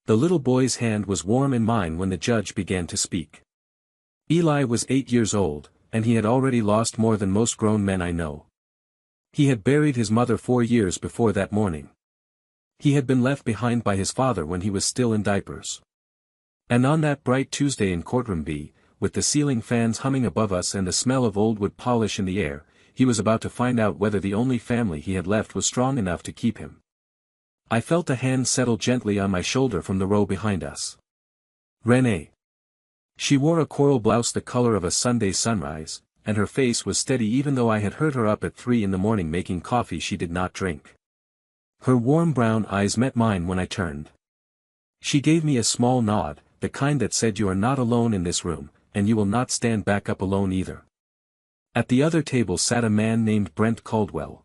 The little boy's hand was warm in mine when the judge began to speak. Eli was 8 years old, and he had already lost more than most grown men I know. He had buried his mother 4 years before that morning. He had been left behind by his father when he was still in diapers. And on that bright Tuesday in courtroom B, with the ceiling fans humming above us and the smell of old wood polish in the air, he was about to find out whether the only family he had left was strong enough to keep him. I felt a hand settle gently on my shoulder from the row behind us. Renee. She wore a coral blouse the color of a Sunday sunrise, and her face was steady even though I had heard her up at 3 in the morning making coffee she did not drink. Her warm brown eyes met mine when I turned. She gave me a small nod, the kind that said you are not alone in this room, and you will not stand back up alone either. At the other table sat a man named Brent Caldwell.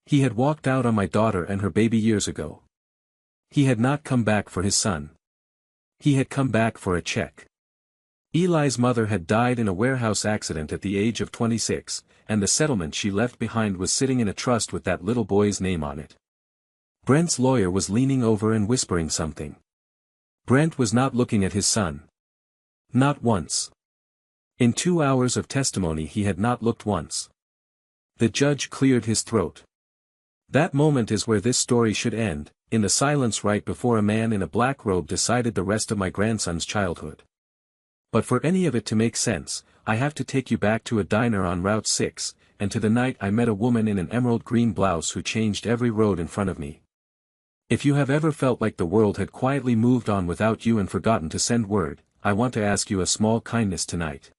He had walked out on my daughter and her baby years ago. He had not come back for his son. He had come back for a check. Eli's mother had died in a warehouse accident at the age of 26, and the settlement she left behind was sitting in a trust with that little boy's name on it. Brent's lawyer was leaning over and whispering something. Brent was not looking at his son. Not once. In 2 hours of testimony he had not looked once. The judge cleared his throat. That moment is where this story should end, in the silence right before a man in a black robe decided the rest of my grandson's childhood. But for any of it to make sense, I have to take you back to a diner on Route 6, and to the night I met a woman in an emerald green blouse who changed every road in front of me. If you have ever felt like the world had quietly moved on without you and forgotten to send word, I want to ask you a small kindness tonight.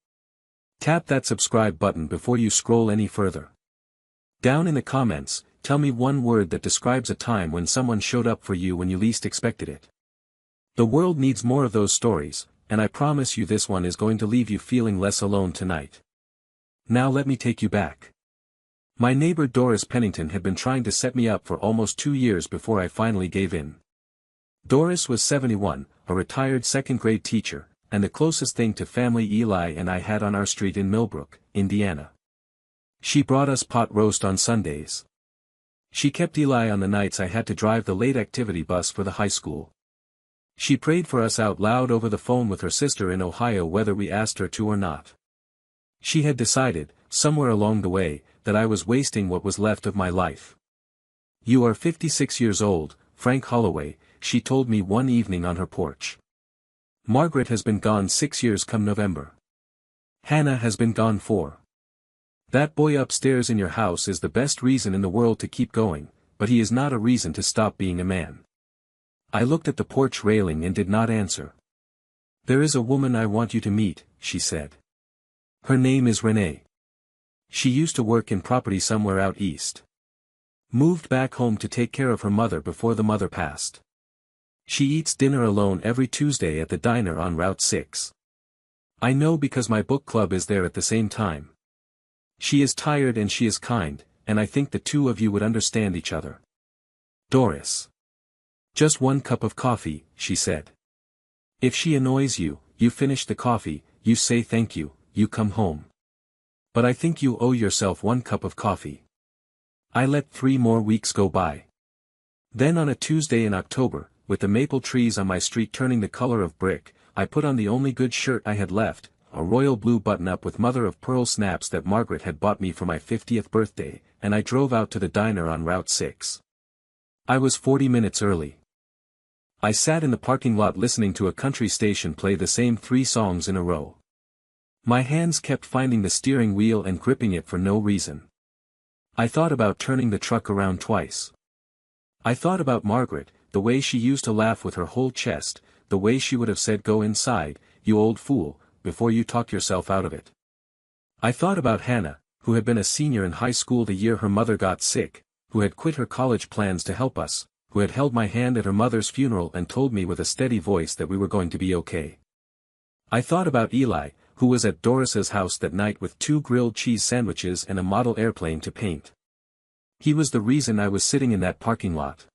Tap that subscribe button before you scroll any further. Down in the comments, tell me one word that describes a time when someone showed up for you when you least expected it. The world needs more of those stories, and I promise you this one is going to leave you feeling less alone tonight. Now let me take you back. My neighbor Doris Pennington had been trying to set me up for almost 2 years before I finally gave in. Doris was 71, a retired second-grade teacher, and the closest thing to family Eli and I had on our street in Millbrook, Indiana. She brought us pot roast on Sundays. She kept Eli on the nights I had to drive the late activity bus for the high school. She prayed for us out loud over the phone with her sister in Ohio whether we asked her to or not. She had decided, somewhere along the way, that I was wasting what was left of my life. You are 56 years old, Frank Holloway, she told me one evening on her porch. Margaret has been gone 6 years come November. Hannah has been gone 4. That boy upstairs in your house is the best reason in the world to keep going, but he is not a reason to stop being a man. I looked at the porch railing and did not answer. There is a woman I want you to meet, she said. Her name is Renee. She used to work in property somewhere out east. Moved back home to take care of her mother before the mother passed. She eats dinner alone every Tuesday at the diner on Route 6. I know because my book club is there at the same time. She is tired and she is kind, and I think the two of you would understand each other. Doris. Just 1 cup of coffee, she said. If she annoys you, you finish the coffee, you say thank you, you come home. But I think you owe yourself 1 cup of coffee. I let 3 more weeks go by. Then on a Tuesday in October, with the maple trees on my street turning the color of brick, I put on the only good shirt I had left, a royal blue button-up with mother-of-pearl snaps that Margaret had bought me for my 50th birthday, and I drove out to the diner on Route 6. I was 40 minutes early. I sat in the parking lot listening to a country station play the same 3 songs in a row. My hands kept finding the steering wheel and gripping it for no reason. I thought about turning the truck around twice. I thought about Margaret, the way she used to laugh with her whole chest, the way she would have said go inside, you old fool, before you talk yourself out of it. I thought about Hannah, who had been a senior in high school the year her mother got sick, who had quit her college plans to help us, who had held my hand at her mother's funeral and told me with a steady voice that we were going to be okay. I thought about Eli, who was at Doris's house that night with 2 grilled cheese sandwiches and a model airplane to paint. He was the reason I was sitting in that parking lot.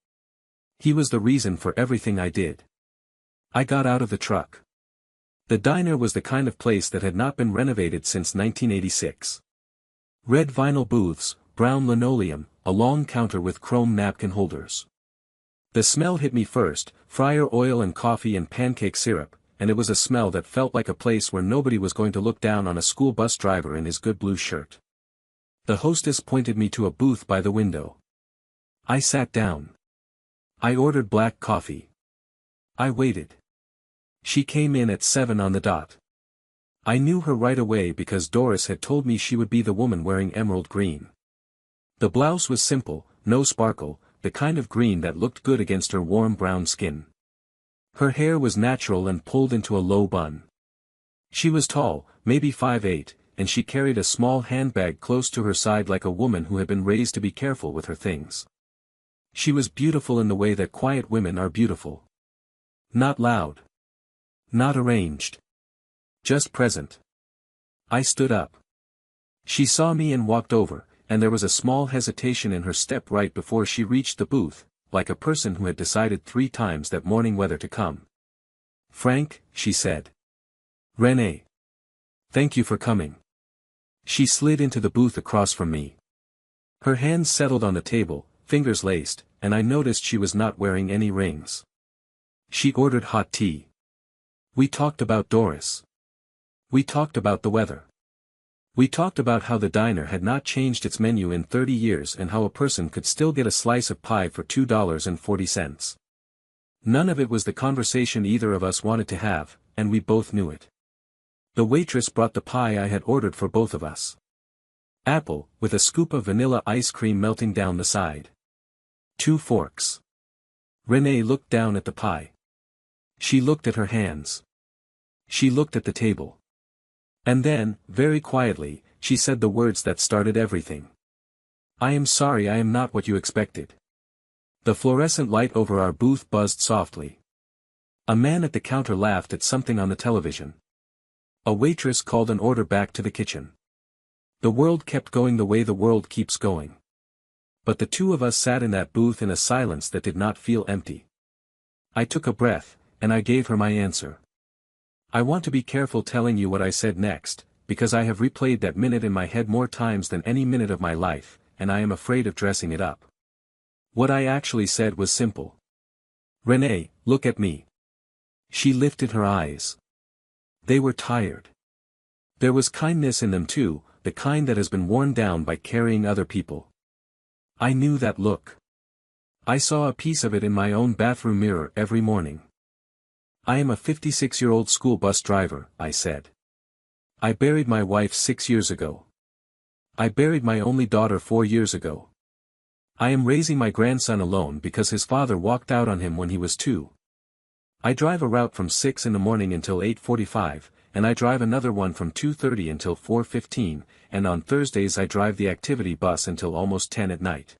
He was the reason for everything I did. I got out of the truck. The diner was the kind of place that had not been renovated since 1986. Red vinyl booths, brown linoleum, a long counter with chrome napkin holders. The smell hit me first, fryer oil and coffee and pancake syrup, and it was a smell that felt like a place where nobody was going to look down on a school bus driver in his good blue shirt. The hostess pointed me to a booth by the window. I sat down. I ordered black coffee. I waited. She came in at 7 on the dot. I knew her right away because Doris had told me she would be the woman wearing emerald green. The blouse was simple, no sparkle, the kind of green that looked good against her warm brown skin. Her hair was natural and pulled into a low bun. She was tall, maybe 5'8", and she carried a small handbag close to her side like a woman who had been raised to be careful with her things. She was beautiful in the way that quiet women are beautiful. Not loud. Not arranged. Just present. I stood up. She saw me and walked over, and there was a small hesitation in her step right before she reached the booth, like a person who had decided 3 times that morning whether to come. "Frank," she said. "Renee. Thank you for coming." She slid into the booth across from me. Her hands settled on the table, fingers laced, and I noticed she was not wearing any rings. She ordered hot tea. We talked about Doris. We talked about the weather. We talked about how the diner had not changed its menu in 30 years and how a person could still get a slice of pie for $2.40. None of it was the conversation either of us wanted to have, and we both knew it. The waitress brought the pie I had ordered for both of us. Apple, with a scoop of vanilla ice cream melting down the side. 2 forks. Renee looked down at the pie. She looked at her hands. She looked at the table. And then, very quietly, she said the words that started everything. "I am sorry I am not what you expected." The fluorescent light over our booth buzzed softly. A man at the counter laughed at something on the television. A waitress called an order back to the kitchen. The world kept going the way the world keeps going. But the 2 of us sat in that booth in a silence that did not feel empty. I took a breath, and I gave her my answer. I want to be careful telling you what I said next, because I have replayed that minute in my head more times than any minute of my life, and I am afraid of dressing it up. What I actually said was simple. "Renee, look at me." She lifted her eyes. They were tired. There was kindness in them too, the kind that has been worn down by carrying other people. I knew that look. I saw a piece of it in my own bathroom mirror every morning. "I am a 56-year-old school bus driver," I said. "I buried my wife 6 years ago. I buried my only daughter 4 years ago. I am raising my grandson alone because his father walked out on him when he was 2. I drive a route from 6 in the morning until 8:45, and I drive another one from 2:30 until 4:15, and on Thursdays I drive the activity bus until almost 10 at night.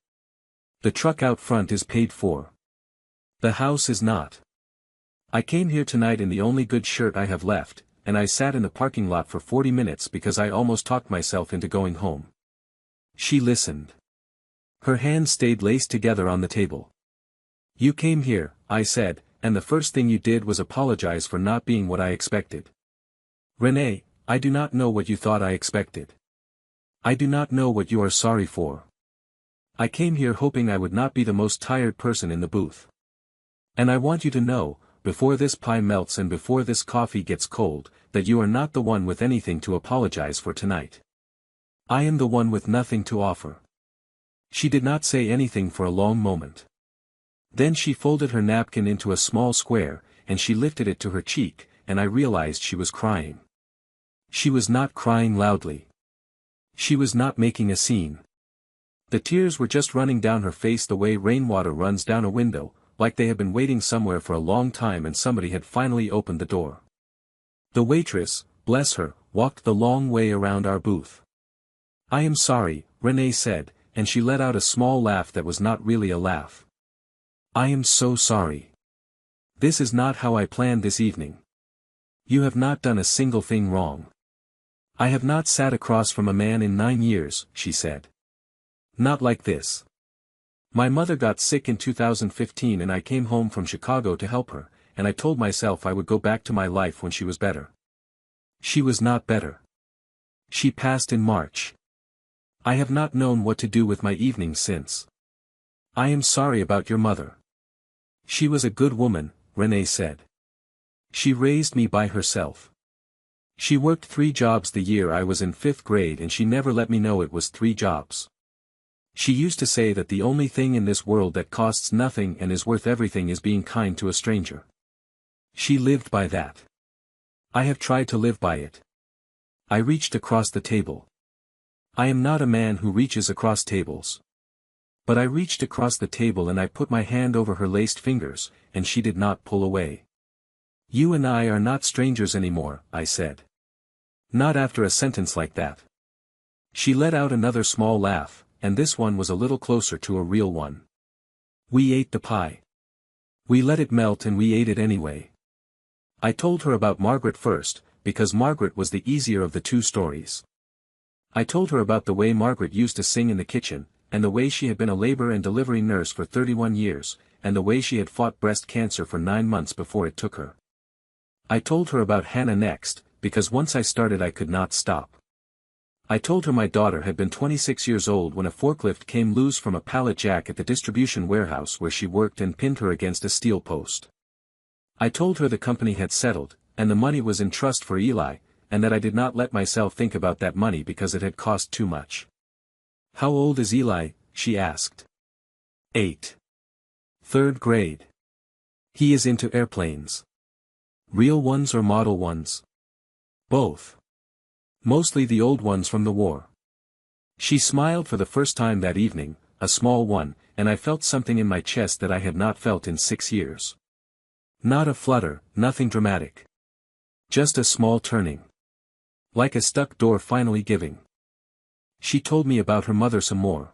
The truck out front is paid for. The house is not. I came here tonight in the only good shirt I have left, and I sat in the parking lot for 40 minutes because I almost talked myself into going home." She listened. Her hands stayed laced together on the table. "You came here," I said, "and the first thing you did was apologize for not being what I expected. Renee, I do not know what you thought I expected. I do not know what you are sorry for. I came here hoping I would not be the most tired person in the booth. And I want you to know, before this pie melts and before this coffee gets cold, that you are not the one with anything to apologize for tonight. I am the one with nothing to offer." She did not say anything for a long moment. Then she folded her napkin into a small square, and she lifted it to her cheek, and I realized she was crying. She was not crying loudly. She was not making a scene. The tears were just running down her face the way rainwater runs down a window, like they had been waiting somewhere for a long time and somebody had finally opened the door. The waitress, bless her, walked the long way around our booth. "I am sorry," Renee said, and she let out a small laugh that was not really a laugh. "I am so sorry. This is not how I planned this evening. You have not done a single thing wrong. I have not sat across from a man in 9 years," she said. "Not like this. My mother got sick in 2015 and I came home from Chicago to help her, and I told myself I would go back to my life when she was better. She was not better. She passed in March. I have not known what to do with my evenings since. I am sorry about your mother. She was a good woman, Renee said. She raised me by herself. She worked 3 jobs the year I was in 5th grade and she never let me know it was 3 jobs. She used to say that the only thing in this world that costs nothing and is worth everything is being kind to a stranger. She lived by that. I have tried to live by it. I reached across the table. I am not a man who reaches across tables. But I reached across the table and I put my hand over her laced fingers, and she did not pull away. You and I are not strangers anymore, I said. Not after a sentence like that. She let out another small laugh, and this one was a little closer to a real one. We ate the pie. We let it melt and we ate it anyway. I told her about Margaret first, because Margaret was the easier of the 2 stories. I told her about the way Margaret used to sing in the kitchen, and the way she had been a labor and delivery nurse for 31 years, and the way she had fought breast cancer for 9 months before it took her. I told her about Hannah next, because once I started I could not stop. I told her my daughter had been 26 years old when a forklift came loose from a pallet jack at the distribution warehouse where she worked and pinned her against a steel post. I told her the company had settled, and the money was in trust for Eli, and that I did not let myself think about that money because it had cost too much. How old is Eli? She asked. 8. 3rd grade. He is into airplanes. Real ones or model ones? Both. Mostly the old ones from the war. She smiled for the first time that evening, a small one, and I felt something in my chest that I had not felt in 6 years. Not a flutter, nothing dramatic. Just a small turning. Like a stuck door finally giving. She told me about her mother some more.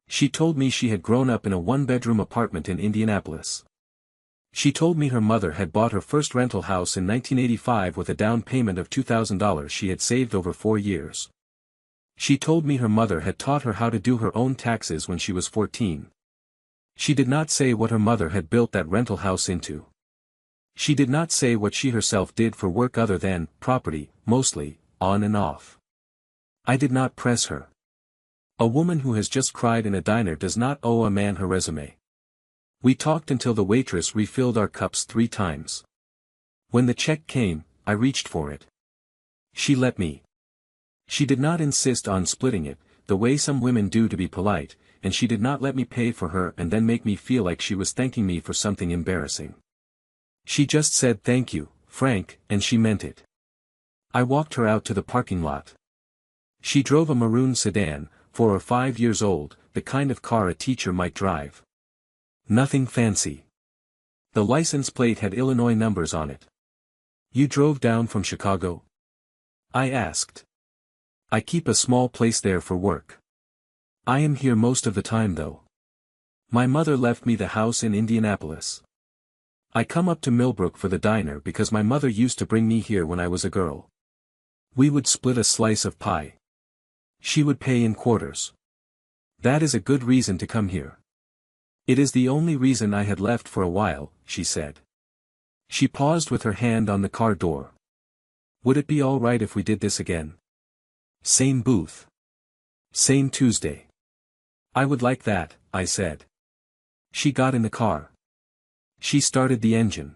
She told me she had grown up in a 1-bedroom apartment in Indianapolis. She told me her mother had bought her first rental house in 1985 with a down payment of $2,000 she had saved over 4 years. She told me her mother had taught her how to do her own taxes when she was 14. She did not say what her mother had built that rental house into. She did not say what she herself did for work other than property, mostly, on and off. I did not press her. A woman who has just cried in a diner does not owe a man her resume. We talked until the waitress refilled our cups 3 times. When the check came, I reached for it. She let me. She did not insist on splitting it, the way some women do to be polite, and she did not let me pay for her and then make me feel like she was thanking me for something embarrassing. She just said thank you, Frank, and she meant it. I walked her out to the parking lot. She drove a maroon sedan, 4 or 5 years old, the kind of car a teacher might drive. Nothing fancy. The license plate had Illinois numbers on it. You drove down from Chicago? I asked. I keep a small place there for work. I am here most of the time though. My mother left me the house in Indianapolis. I come up to Millbrook for the diner because my mother used to bring me here when I was a girl. We would split a slice of pie. She would pay in quarters. That is a good reason to come here. It is the only reason I had left for a while, she said. She paused with her hand on the car door. Would it be all right if we did this again? Same booth. Same Tuesday. I would like that, I said. She got in the car. She started the engine.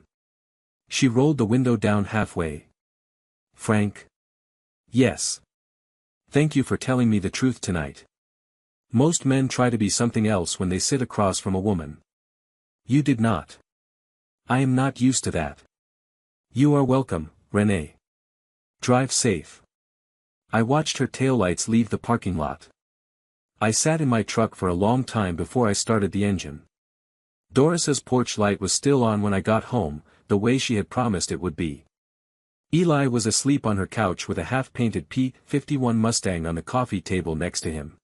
She rolled the window down halfway. Frank? Yes. Thank you for telling me the truth tonight. Most men try to be something else when they sit across from a woman. You did not. I am not used to that. You are welcome, Renee. Drive safe. I watched her taillights leave the parking lot. I sat in my truck for a long time before I started the engine. Doris's porch light was still on when I got home, the way she had promised it would be. Eli was asleep on her couch with a half-painted P-51 Mustang on the coffee table next to him.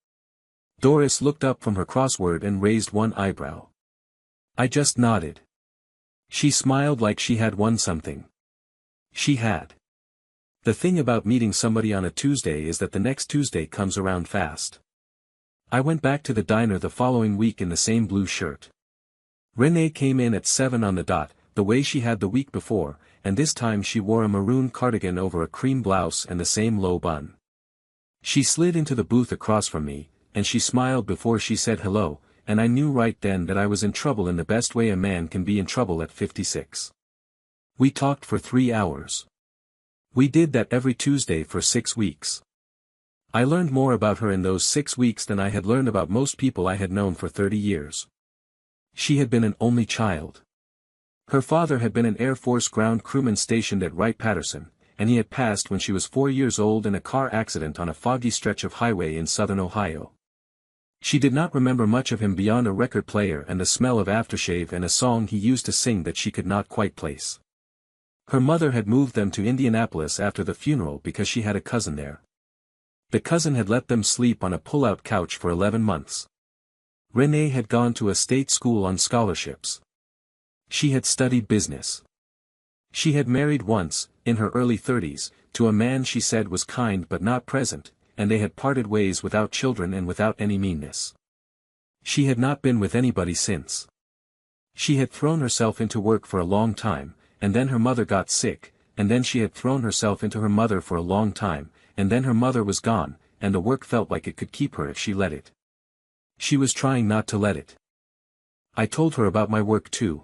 Doris looked up from her crossword and raised one eyebrow. I just nodded. She smiled like she had won something. She had. The thing about meeting somebody on a Tuesday is that the next Tuesday comes around fast. I went back to the diner the following week in the same blue shirt. Renee came in at 7 on the dot, the way she had the week before, and this time she wore a maroon cardigan over a cream blouse and the same low bun. She slid into the booth across from me, and she smiled before she said hello, and I knew right then that I was in trouble in the best way a man can be in trouble at 56. We talked for 3 hours. We did that every Tuesday for 6 weeks. I learned more about her in those 6 weeks than I had learned about most people I had known for 30 years. She had been an only child. Her father had been an Air Force ground crewman stationed at Wright-Patterson, and he had passed when she was 4 years old in a car accident on a foggy stretch of highway in southern Ohio. She did not remember much of him beyond a record player and the smell of aftershave and a song he used to sing that she could not quite place. Her mother had moved them to Indianapolis after the funeral because she had a cousin there. The cousin had let them sleep on a pull-out couch for 11 months. Renee had gone to a state school on scholarships. She had studied business. She had married once, in her early 30s, to a man she said was kind but not present, and they had parted ways without children and without any meanness. She had not been with anybody since. She had thrown herself into work for a long time, and then her mother got sick, and then she had thrown herself into her mother for a long time, and then her mother was gone, and the work felt like it could keep her if she let it. She was trying not to let it. I told her about my work too.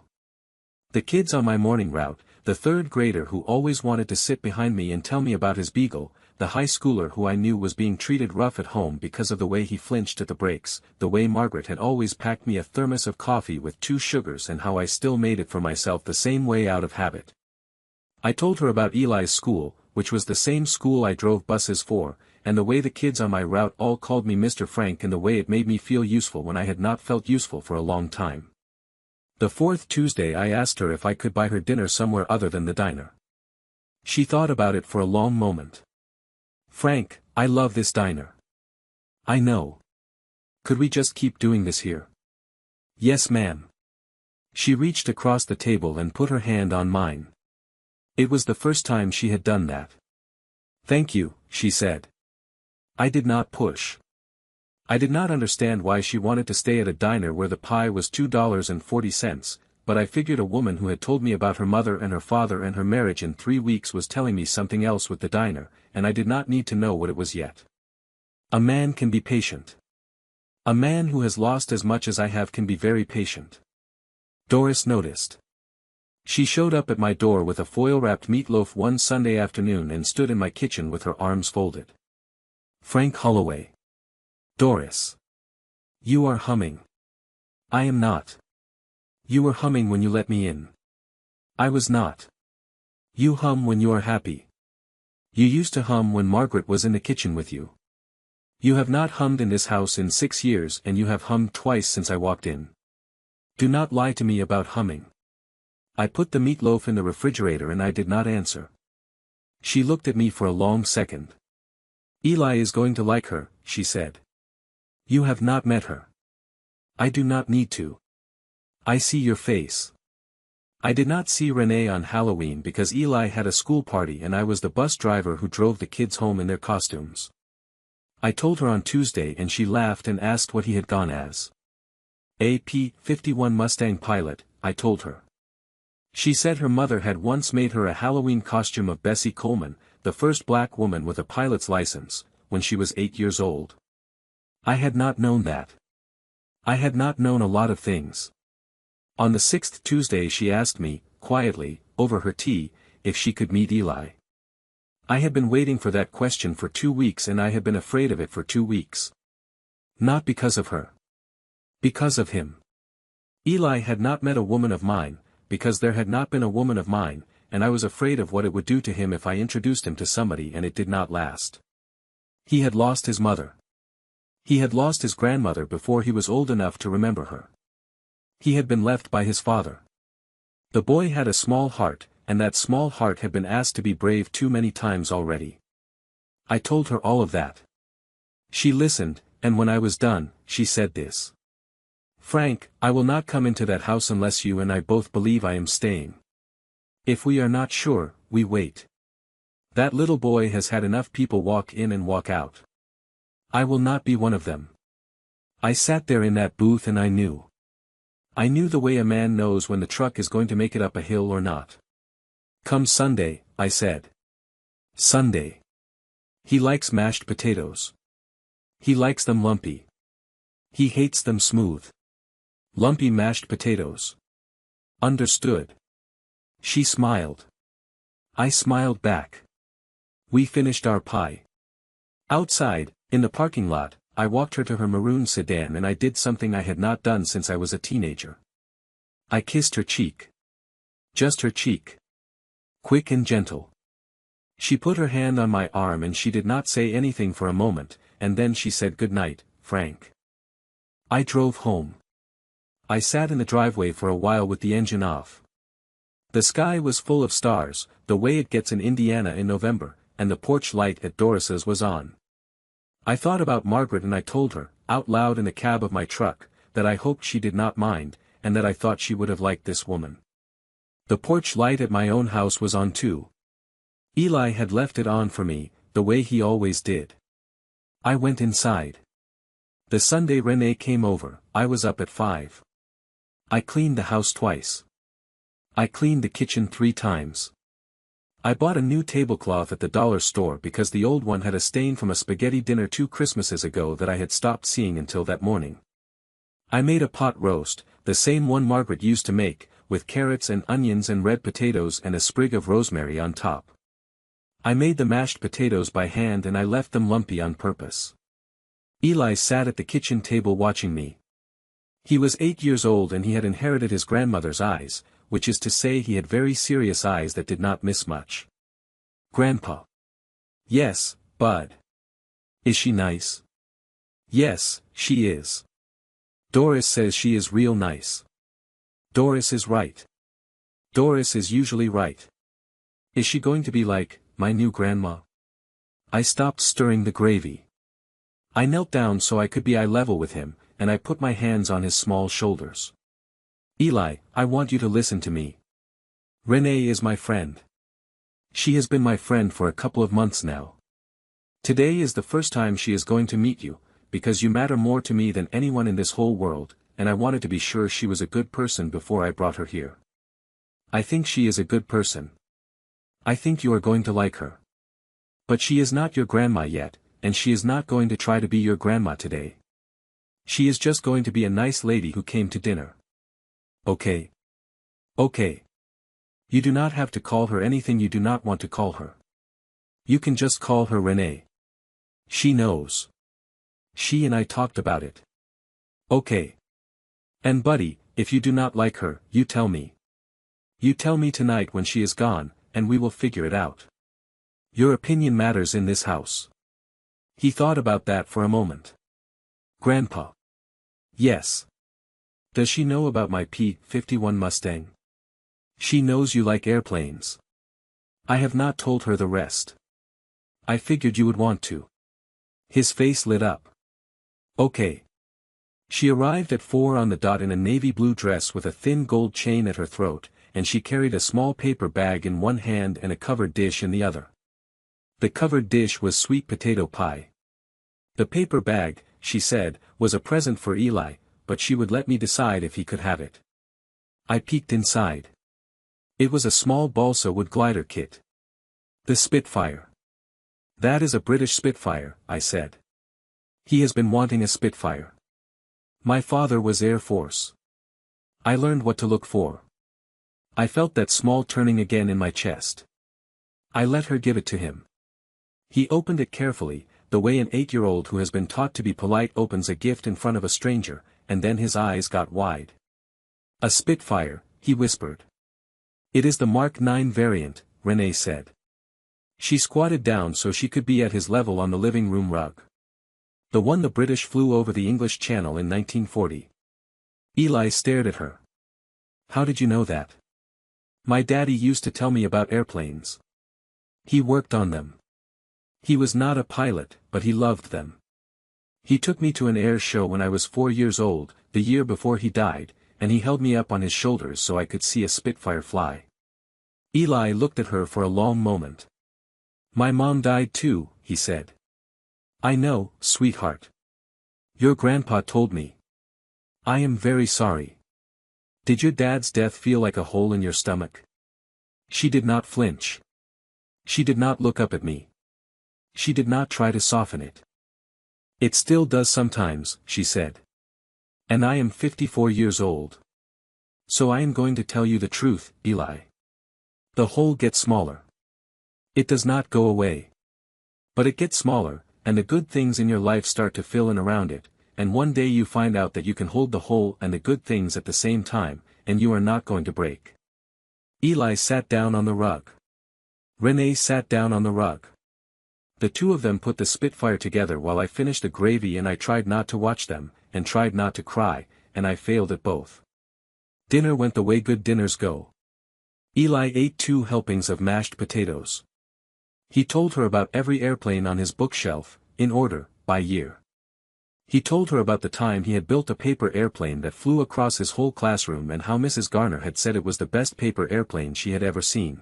The kids on my morning route, the third grader who always wanted to sit behind me and tell me about his beagle, the high schooler who I knew was being treated rough at home because of the way he flinched at the breaks, the way Margaret had always packed me a thermos of coffee with 2 sugars and how I still made it for myself the same way out of habit. I told her about Eli's school, which was the same school I drove buses for, and the way the kids on my route all called me Mr. Frank and the way it made me feel useful when I had not felt useful for a long time. The 4th Tuesday I asked her if I could buy her dinner somewhere other than the diner. She thought about it for a long moment. Frank, I love this diner. I know. Could we just keep doing this here? Yes, ma'am. She reached across the table and put her hand on mine. It was the first time she had done that. Thank you, she said. I did not push. I did not understand why she wanted to stay at a diner where the pie was $2.40, but I figured a woman who had told me about her mother and her father and her marriage in 3 weeks was telling me something else with the diner, and I did not need to know what it was yet. A man can be patient. A man who has lost as much as I have can be very patient. Doris noticed. She showed up at my door with a foil-wrapped meatloaf one Sunday afternoon and stood in my kitchen with her arms folded. Frank Holloway. Doris. You are humming. I am not. You were humming when you let me in. I was not. You hum when you are happy. You used to hum when Margaret was in the kitchen with you. You have not hummed in this house in 6 years and you have hummed twice since I walked in. Do not lie to me about humming. I put the meatloaf in the refrigerator and I did not answer. She looked at me for a long second. Eli is going to like her, she said. You have not met her. I do not need to. I see your face. I did not see Renee on Halloween because Eli had a school party and I was the bus driver who drove the kids home in their costumes. I told her on Tuesday and she laughed and asked what he had gone as. A P-51 Mustang pilot, I told her. She said her mother had once made her a Halloween costume of Bessie Coleman, the first black woman with a pilot's license, when she was 8 years old. I had not known that. I had not known a lot of things. On the 6th Tuesday she asked me, quietly, over her tea, if she could meet Eli. I had been waiting for that question for 2 weeks and I had been afraid of it for 2 weeks. Not because of her. Because of him. Eli had not met a woman of mine, because there had not been a woman of mine, and I was afraid of what it would do to him if I introduced him to somebody and it did not last. He had lost his mother. He had lost his grandmother before he was old enough to remember her. He had been left by his father. The boy had a small heart, and that small heart had been asked to be brave too many times already. I told her all of that. She listened, and when I was done, she said this. Frank, I will not come into that house unless you and I both believe I am staying. If we are not sure, we wait. That little boy has had enough people walk in and walk out. I will not be one of them. I sat there in that booth and I knew. I knew the way a man knows when the truck is going to make it up a hill or not. Come Sunday, I said. Sunday. He likes mashed potatoes. He likes them lumpy. He hates them smooth. Lumpy mashed potatoes. Understood. She smiled. I smiled back. We finished our pie. Outside, in the parking lot, I walked her to her maroon sedan and I did something I had not done since I was a teenager. I kissed her cheek. Just her cheek. Quick and gentle. She put her hand on my arm and she did not say anything for a moment, and then she said good night, Frank. I drove home. I sat in the driveway for a while with the engine off. The sky was full of stars, the way it gets in Indiana in November, and the porch light at Doris's was on. I thought about Margaret and I told her, out loud in the cab of my truck, that I hoped she did not mind, and that I thought she would have liked this woman. The porch light at my own house was on too. Eli had left it on for me, the way he always did. I went inside. The Sunday Renee came over, I was up at 5. I cleaned the house twice. I cleaned the kitchen 3 times. I bought a new tablecloth at the dollar store because the old one had a stain from a spaghetti dinner 2 Christmases ago that I had stopped seeing until that morning. I made a pot roast, the same one Margaret used to make, with carrots and onions and red potatoes and a sprig of rosemary on top. I made the mashed potatoes by hand and I left them lumpy on purpose. Eli sat at the kitchen table watching me. He was 8 years old and he had inherited his grandmother's eyes, which is to say he had very serious eyes that did not miss much. Grandpa. Yes, Bud. Is she nice? Yes, she is. Doris says she is real nice. Doris is right. Doris is usually right. Is she going to be like my new grandma? I stopped stirring the gravy. I knelt down so I could be eye level with him, and I put my hands on his small shoulders. Eli, I want you to listen to me. Renee is my friend. She has been my friend for a couple of months now. Today is the first time she is going to meet you, because you matter more to me than anyone in this whole world, and I wanted to be sure she was a good person before I brought her here. I think she is a good person. I think you are going to like her. But she is not your grandma yet, and she is not going to try to be your grandma today. She is just going to be a nice lady who came to dinner. Okay. Okay. You do not have to call her anything you do not want to call her. You can just call her Renee. She knows. She and I talked about it. Okay. And buddy, if you do not like her, you tell me. You tell me tonight when she is gone, and we will figure it out. Your opinion matters in this house. He thought about that for a moment. Grandpa. Yes. Does she know about my P-51 Mustang? She knows you like airplanes. I have not told her the rest. I figured you would want to. His face lit up. Okay. She arrived at 4 on the dot in a navy blue dress with a thin gold chain at her throat, and she carried a small paper bag in one hand and a covered dish in the other. The covered dish was sweet potato pie. The paper bag, she said, was a present for Eli, but she would let me decide if he could have it. I peeked inside. It was a small balsa wood glider kit. The Spitfire. That is a British Spitfire, I said. He has been wanting a Spitfire. My father was Air Force. I learned what to look for. I felt that small turning again in my chest. I let her give it to him. He opened it carefully, the way an 8-year-old who has been taught to be polite opens a gift in front of a stranger, and then his eyes got wide. A Spitfire, he whispered. It is the Mark 9 variant, Renee said. She squatted down so she could be at his level on the living room rug. The one the British flew over the English Channel in 1940. Eli stared at her. How did you know that? My daddy used to tell me about airplanes. He worked on them. He was not a pilot, but he loved them. He took me to an air show when I was 4 years old, the year before he died, and he held me up on his shoulders so I could see a Spitfire fly. Eli looked at her for a long moment. My mom died too, he said. I know, sweetheart. Your grandpa told me. I am very sorry. Did your dad's death feel like a hole in your stomach? She did not flinch. She did not look up at me. She did not try to soften it. It still does sometimes, she said. And I am 54 years old. So I am going to tell you the truth, Eli. The hole gets smaller. It does not go away. But it gets smaller, and the good things in your life start to fill in around it, and one day you find out that you can hold the hole and the good things at the same time, and you are not going to break. Eli sat down on the rug. Renee sat down on the rug. The two of them put the Spitfire together while I finished the gravy, and I tried not to watch them, and tried not to cry, and I failed at both. Dinner went the way good dinners go. Eli ate 2 helpings of mashed potatoes. He told her about every airplane on his bookshelf, in order, by year. He told her about the time he had built a paper airplane that flew across his whole classroom and how Mrs. Garner had said it was the best paper airplane she had ever seen.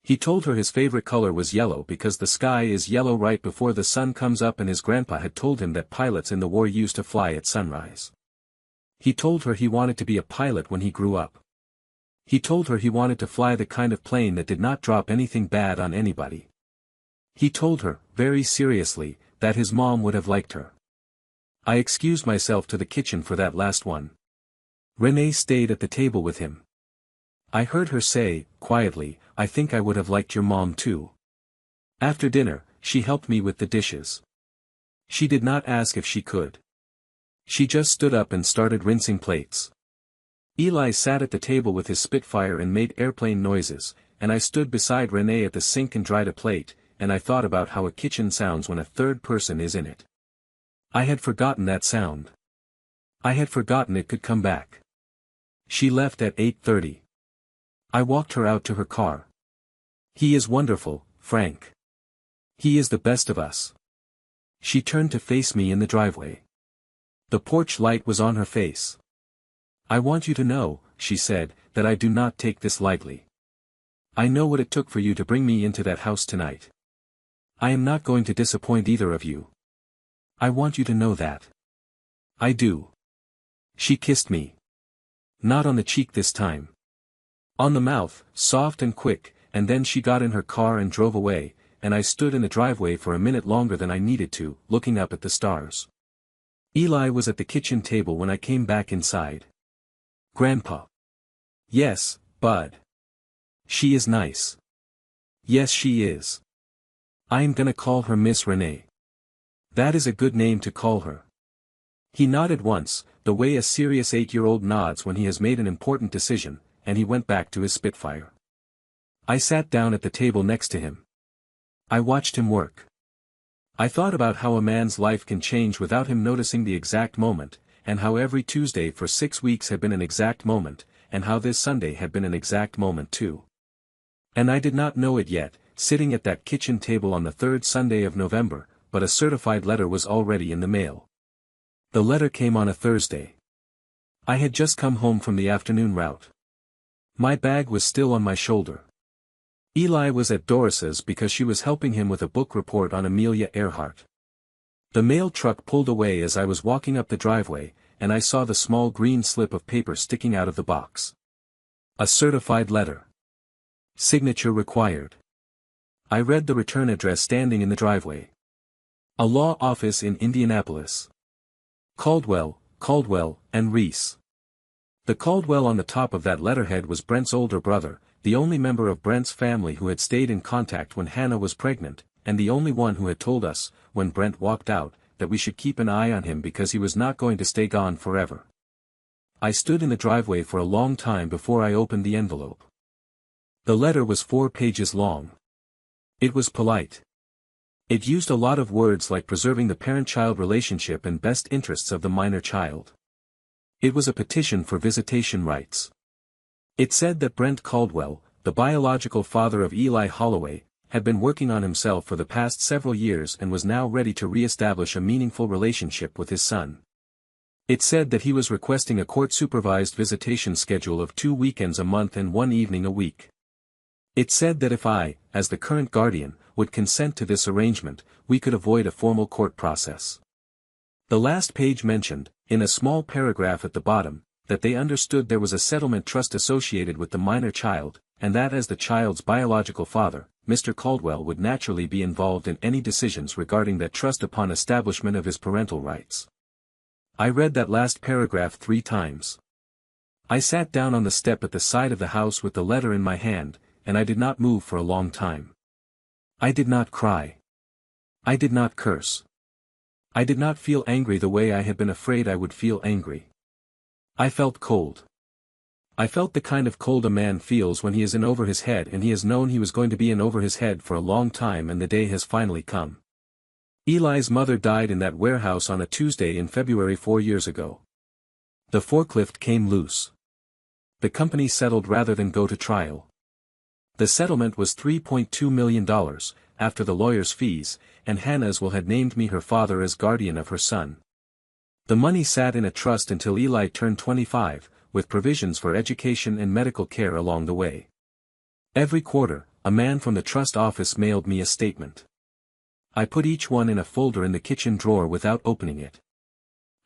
He told her his favorite color was yellow because the sky is yellow right before the sun comes up, and his grandpa had told him that pilots in the war used to fly at sunrise. He told her he wanted to be a pilot when he grew up. He told her he wanted to fly the kind of plane that did not drop anything bad on anybody. He told her, very seriously, that his mom would have liked her. I excused myself to the kitchen for that last one. Renee stayed at the table with him. I heard her say, quietly, "I think I would have liked your mom too." After dinner, she helped me with the dishes. She did not ask if she could. She just stood up and started rinsing plates. Eli sat at the table with his Spitfire and made airplane noises, and I stood beside Renee at the sink and dried a plate, and I thought about how a kitchen sounds when a third person is in it. I had forgotten that sound. I had forgotten it could come back. She left at 8:30. I walked her out to her car. "He is wonderful, Frank. He is the best of us." She turned to face me in the driveway. The porch light was on her face. "I want you to know," she said, "that I do not take this lightly. I know what it took for you to bring me into that house tonight. I am not going to disappoint either of you. I want you to know that. I do." She kissed me. Not on the cheek this time. On the mouth, soft and quick, and then she got in her car and drove away, and I stood in the driveway for a minute longer than I needed to, looking up at the stars. Eli was at the kitchen table when I came back inside. "Grandpa." "Yes, Bud. She is nice." "Yes, she is. I am gonna call her Miss Renee. That is a good name to call her." He nodded once, the way a serious 8-year-old nods when he has made an important decision, and he went back to his Spitfire. I sat down at the table next to him. I watched him work. I thought about how a man's life can change without him noticing the exact moment, and how every Tuesday for 6 weeks had been an exact moment, and how this Sunday had been an exact moment too. And I did not know it yet, sitting at that kitchen table on the 3rd Sunday of November, but a certified letter was already in the mail. The letter came on a Thursday. I had just come home from the afternoon route. My bag was still on my shoulder. Eli was at Doris's because she was helping him with a book report on Amelia Earhart. The mail truck pulled away as I was walking up the driveway, and I saw the small green slip of paper sticking out of the box. A certified letter. Signature required. I read the return address standing in the driveway. A law office in Indianapolis. Caldwell, and Reese. The Caldwell on the top of that letterhead was Brent's older brother, the only member of Brent's family who had stayed in contact when Hannah was pregnant, and the only one who had told us, when Brent walked out, that we should keep an eye on him because he was not going to stay gone forever. I stood in the driveway for a long time before I opened the envelope. The letter was 4 pages long. It was polite. It used a lot of words like preserving the parent-child relationship and best interests of the minor child. It was a petition for visitation rights. It said that Brent Caldwell, the biological father of Eli Holloway, had been working on himself for the past several years and was now ready to re-establish a meaningful relationship with his son. It said that he was requesting a court-supervised visitation schedule of 2 weekends a month and 1 evening a week. It said that if I, as the current guardian, would consent to this arrangement, we could avoid a formal court process. The last page mentioned, in a small paragraph at the bottom, that they understood there was a settlement trust associated with the minor child, and that as the child's biological father, Mr. Caldwell would naturally be involved in any decisions regarding that trust upon establishment of his parental rights. I read that last paragraph 3 times. I sat down on the step at the side of the house with the letter in my hand, and I did not move for a long time. I did not cry. I did not curse. I did not feel angry the way I had been afraid I would feel angry. I felt cold. I felt the kind of cold a man feels when he is in over his head and he has known he was going to be in over his head for a long time and the day has finally come. Eli's mother died in that warehouse on a Tuesday in February 4 years ago. The forklift came loose. The company settled rather than go to trial. The settlement was $3.2 million, after the lawyer's fees, and Hannah's will had named me her father as guardian of her son. The money sat in a trust until Eli turned 25, with provisions for education and medical care along the way. Every quarter, a man from the trust office mailed me a statement. I put each one in a folder in the kitchen drawer without opening it.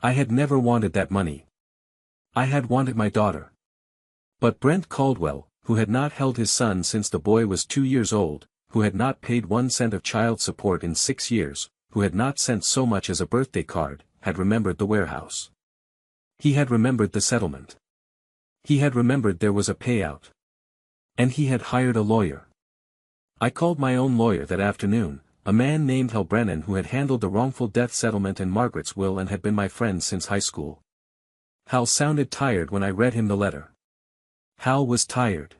I had never wanted that money. I had wanted my daughter. But Brent Caldwell, who had not held his son since the boy was 2 years old, who had not paid 1 cent of child support in 6 years, who had not sent so much as a birthday card, had remembered the warehouse. He had remembered the settlement. He had remembered there was a payout. And he had hired a lawyer. I called my own lawyer that afternoon, a man named Hal Brennan who had handled the wrongful death settlement and Margaret's will and had been my friend since high school. Hal sounded tired when I read him the letter. Hal was tired.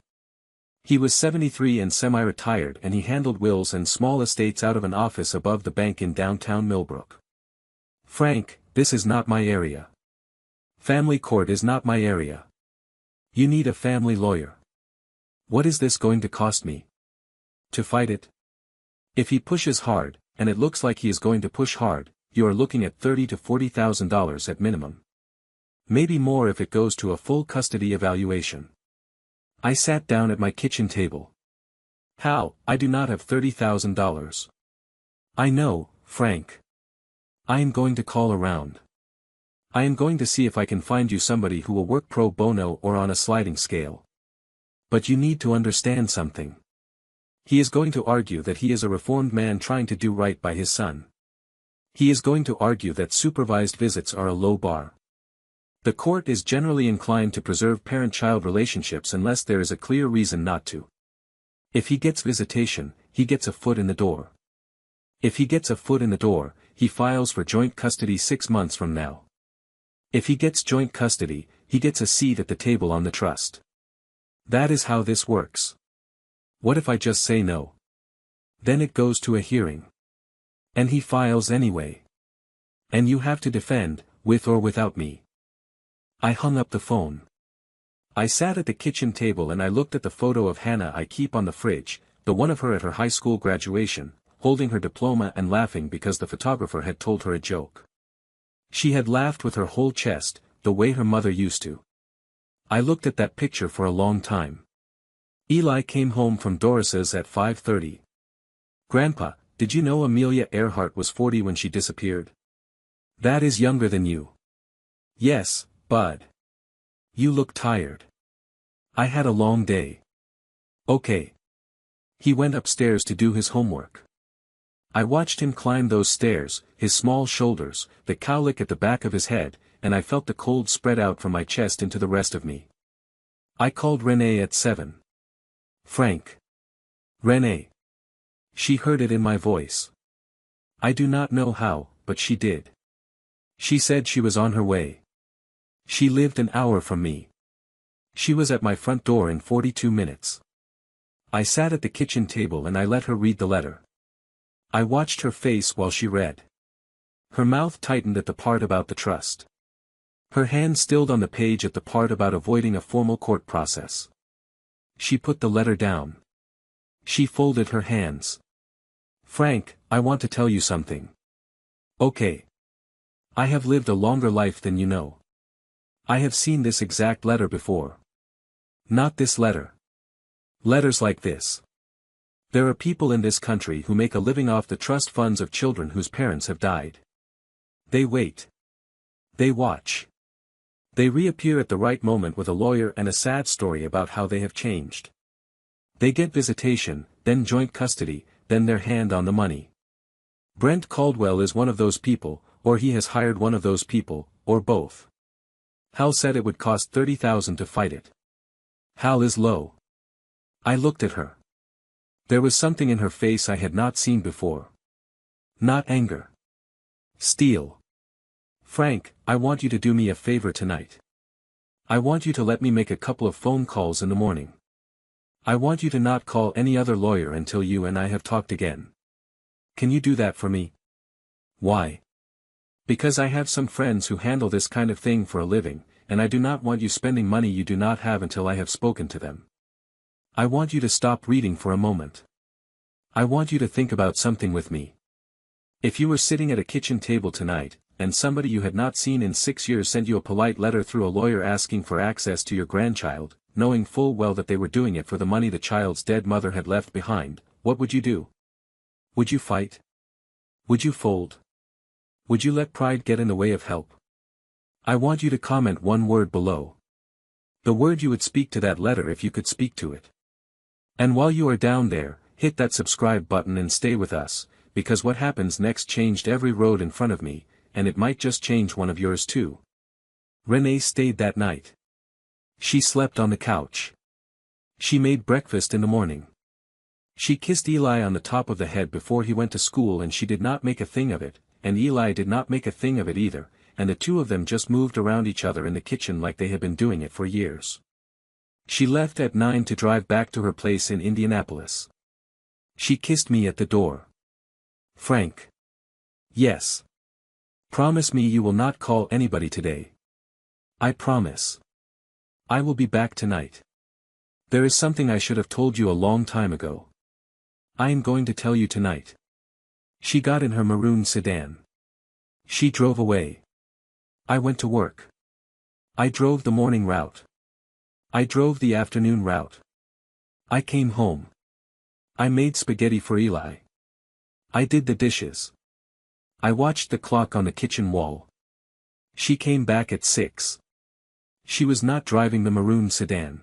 He was 73 and semi-retired and he handled wills and small estates out of an office above the bank in downtown Millbrook. Frank, this is not my area. Family court is not my area. You need a family lawyer. What is this going to cost me? To fight it? If he pushes hard, and it looks like he is going to push hard, you are looking at $30,000 to $40,000 at minimum. Maybe more if it goes to a full custody evaluation. I sat down at my kitchen table. Hal, I do not have $30,000. I know, Frank. I am going to call around. I am going to see if I can find you somebody who will work pro bono or on a sliding scale. But you need to understand something. He is going to argue that he is a reformed man trying to do right by his son. He is going to argue that supervised visits are a low bar. The court is generally inclined to preserve parent-child relationships unless there is a clear reason not to. If he gets visitation, he gets a foot in the door. If he gets a foot in the door, he files for joint custody 6 months from now. If he gets joint custody, he gets a seat at the table on the trust. That is how this works. What if I just say no? Then it goes to a hearing. And he files anyway. And you have to defend, with or without me. I hung up the phone. I sat at the kitchen table and I looked at the photo of Hannah I keep on the fridge, the one of her at her high school graduation, holding her diploma and laughing because the photographer had told her a joke. She had laughed with her whole chest, the way her mother used to. I looked at that picture for a long time. Eli came home from Doris's at 5:30. Grandpa, did you know Amelia Earhart was 40 when she disappeared? That is younger than you. Yes, Bud. You look tired. I had a long day. Okay. He went upstairs to do his homework. I watched him climb those stairs, his small shoulders, the cowlick at the back of his head, and I felt the cold spread out from my chest into the rest of me. I called Renee at 7. Frank. Renee. She heard it in my voice. I do not know how, but she did. She said she was on her way. She lived an hour from me. She was at my front door in 42 minutes. I sat at the kitchen table and I let her read the letter. I watched her face while she read. Her mouth tightened at the part about the trust. Her hand stilled on the page at the part about avoiding a formal court process. She put the letter down. She folded her hands. Frank, I want to tell you something. Okay. I have lived a longer life than you know. I have seen this exact letter before. Not this letter. Letters like this. There are people in this country who make a living off the trust funds of children whose parents have died. They wait. They watch. They reappear at the right moment with a lawyer and a sad story about how they have changed. They get visitation, then joint custody, then their hand on the money. Brent Caldwell is one of those people, or he has hired one of those people, or both. Hal said it would cost $30,000 to fight it. Hal is low. I looked at her. There was something in her face I had not seen before. Not anger. Steel. Frank, I want you to do me a favor tonight. I want you to let me make a couple of phone calls in the morning. I want you to not call any other lawyer until you and I have talked again. Can you do that for me? Why? Because I have some friends who handle this kind of thing for a living, and I do not want you spending money you do not have until I have spoken to them. I want you to stop reading for a moment. I want you to think about something with me. If you were sitting at a kitchen table tonight, and somebody you had not seen in 6 years sent you a polite letter through a lawyer asking for access to your grandchild, knowing full well that they were doing it for the money the child's dead mother had left behind, what would you do? Would you fight? Would you fold? Would you let pride get in the way of help? I want you to comment one word below. The word you would speak to that letter if you could speak to it. And while you are down there, hit that subscribe button and stay with us, because what happens next changed every road in front of me, and it might just change one of yours too. Renee stayed that night. She slept on the couch. She made breakfast in the morning. She kissed Eli on the top of the head before he went to school, and she did not make a thing of it, and Eli did not make a thing of it either, and the two of them just moved around each other in the kitchen like they had been doing it for years. She left at 9 to drive back to her place in Indianapolis. She kissed me at the door. Frank. Yes. Promise me you will not call anybody today. I promise. I will be back tonight. There is something I should have told you a long time ago. I am going to tell you tonight. She got in her maroon sedan. She drove away. I went to work. I drove the morning route. I drove the afternoon route. I came home. I made spaghetti for Eli. I did the dishes. I watched the clock on the kitchen wall. She came back at 6. She was not driving the maroon sedan.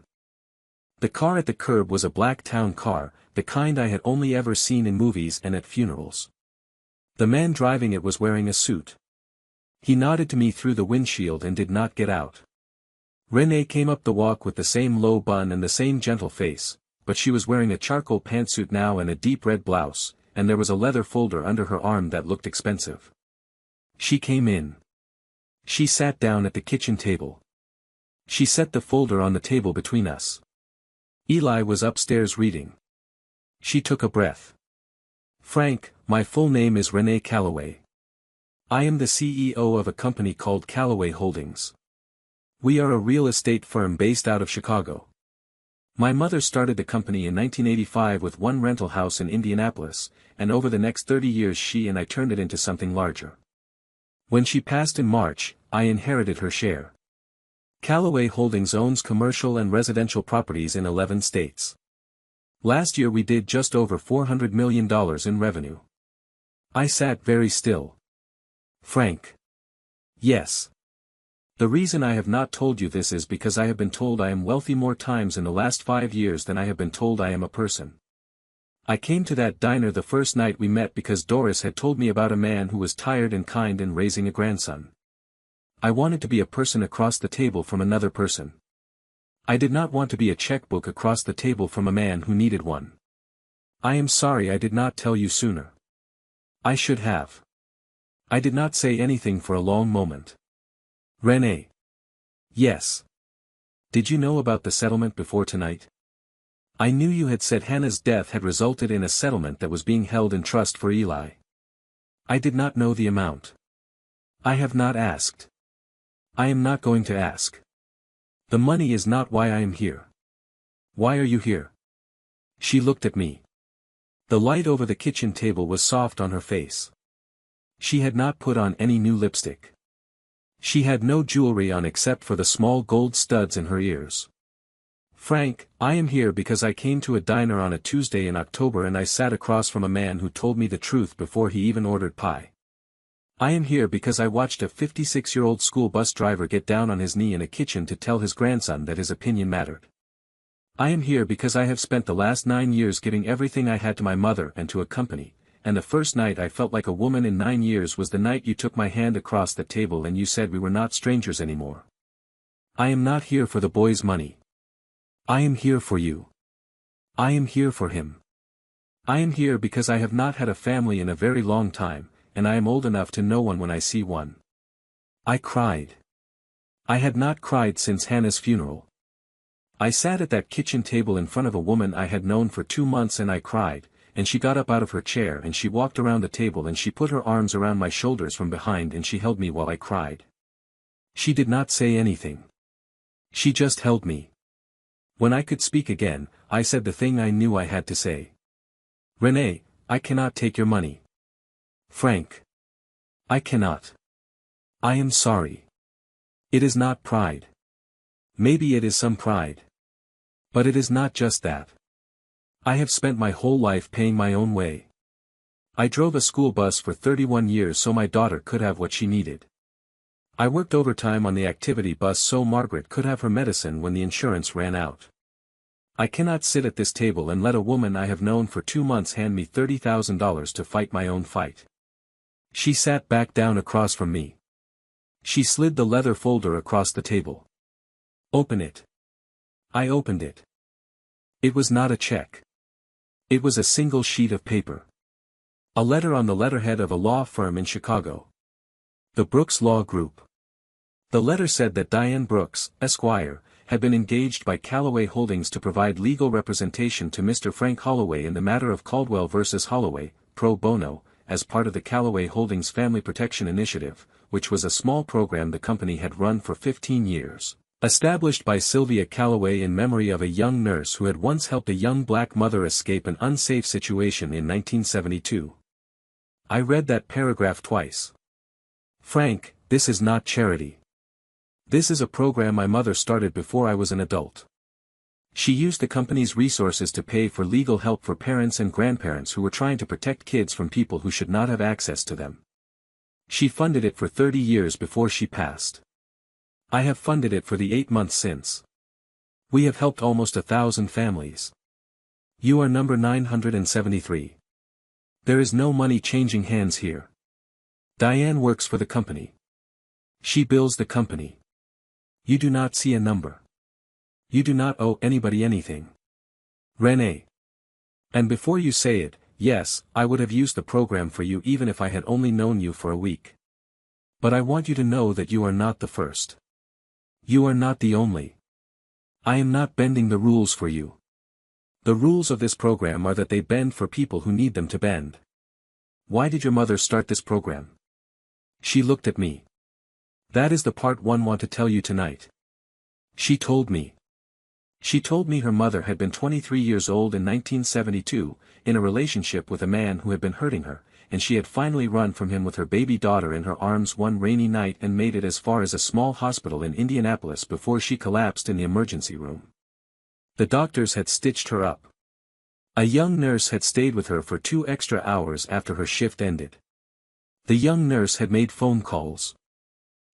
The car at the curb was a black town car, the kind I had only ever seen in movies and at funerals. The man driving it was wearing a suit. He nodded to me through the windshield and did not get out. Renee came up the walk with the same low bun and the same gentle face, but she was wearing a charcoal pantsuit now and a deep red blouse, and there was a leather folder under her arm that looked expensive. She came in. She sat down at the kitchen table. She set the folder on the table between us. Eli was upstairs reading. She took a breath. Frank, my full name is Renee Calloway. I am the CEO of a company called Calloway Holdings. We are a real estate firm based out of Chicago. My mother started the company in 1985 with one rental house in Indianapolis, and over the next 30 years she and I turned it into something larger. When she passed in March, I inherited her share. Calloway Holdings owns commercial and residential properties in 11 states. Last year we did just over $400 million in revenue. I sat very still. Frank. Yes. The reason I have not told you this is because I have been told I am wealthy more times in the last 5 years than I have been told I am a person. I came to that diner the first night we met because Doris had told me about a man who was tired and kind and raising a grandson. I wanted to be a person across the table from another person. I did not want to be a checkbook across the table from a man who needed one. I am sorry I did not tell you sooner. I should have. I did not say anything for a long moment. Renee. Yes. Did you know about the settlement before tonight? I knew you had said Hannah's death had resulted in a settlement that was being held in trust for Eli. I did not know the amount. I have not asked. I am not going to ask. The money is not why I am here. Why are you here? She looked at me. The light over the kitchen table was soft on her face. She had not put on any new lipstick. She had no jewelry on except for the small gold studs in her ears. Frank, I am here because I came to a diner on a Tuesday in October and I sat across from a man who told me the truth before he even ordered pie. I am here because I watched a 56-year-old school bus driver get down on his knee in a kitchen to tell his grandson that his opinion mattered. I am here because I have spent the last 9 years giving everything I had to my mother and to a company, and the first night I felt like a woman in 9 years was the night you took my hand across the table and you said we were not strangers anymore. I am not here for the boy's money. I am here for you. I am here for him. I am here because I have not had a family in a very long time, and I am old enough to know one when I see one. I cried. I had not cried since Hannah's funeral. I sat at that kitchen table in front of a woman I had known for 2 months and I cried, and she got up out of her chair and she walked around the table and she put her arms around my shoulders from behind and she held me while I cried. She did not say anything. She just held me. When I could speak again, I said the thing I knew I had to say. Renee, I cannot take your money. Frank. I cannot. I am sorry. It is not pride. Maybe it is some pride. But it is not just that. I have spent my whole life paying my own way. I drove a school bus for 31 years so my daughter could have what she needed. I worked overtime on the activity bus so Margaret could have her medicine when the insurance ran out. I cannot sit at this table and let a woman I have known for 2 months hand me $30,000 to fight my own fight. She sat back down across from me. She slid the leather folder across the table. Open it. I opened it. It was not a check. It was a single sheet of paper. A letter on the letterhead of a law firm in Chicago. The Brooks Law Group. The letter said that Diane Brooks, Esquire, had been engaged by Callaway Holdings to provide legal representation to Mr. Frank Holloway in the matter of Caldwell v. Holloway, pro bono, as part of the Callaway Holdings Family Protection Initiative, which was a small program the company had run for 15 years. Established by Sylvia Callaway in memory of a young nurse who had once helped a young black mother escape an unsafe situation in 1972. I read that paragraph twice. Frank, this is not charity. This is a program my mother started before I was an adult. She used the company's resources to pay for legal help for parents and grandparents who were trying to protect kids from people who should not have access to them. She funded it for 30 years before she passed. I have funded it for the 8 months since. We have helped almost 1,000 families. You are number 973. There is no money changing hands here. Diane works for the company. She bills the company. You do not see a number. You do not owe anybody anything. Renee. And before you say it, yes, I would have used the program for you even if I had only known you for a week. But I want you to know that you are not the first. You are not the only. I am not bending the rules for you. The rules of this program are that they bend for people who need them to bend. Why did your mother start this program? She looked at me. That is the part one want to tell you tonight. She told me. She told me her mother had been 23 years old in 1972, in a relationship with a man who had been hurting her, and she had finally run from him with her baby daughter in her arms one rainy night and made it as far as a small hospital in Indianapolis before she collapsed in the emergency room. The doctors had stitched her up. A young nurse had stayed with her for 2 extra hours after her shift ended. The young nurse had made phone calls.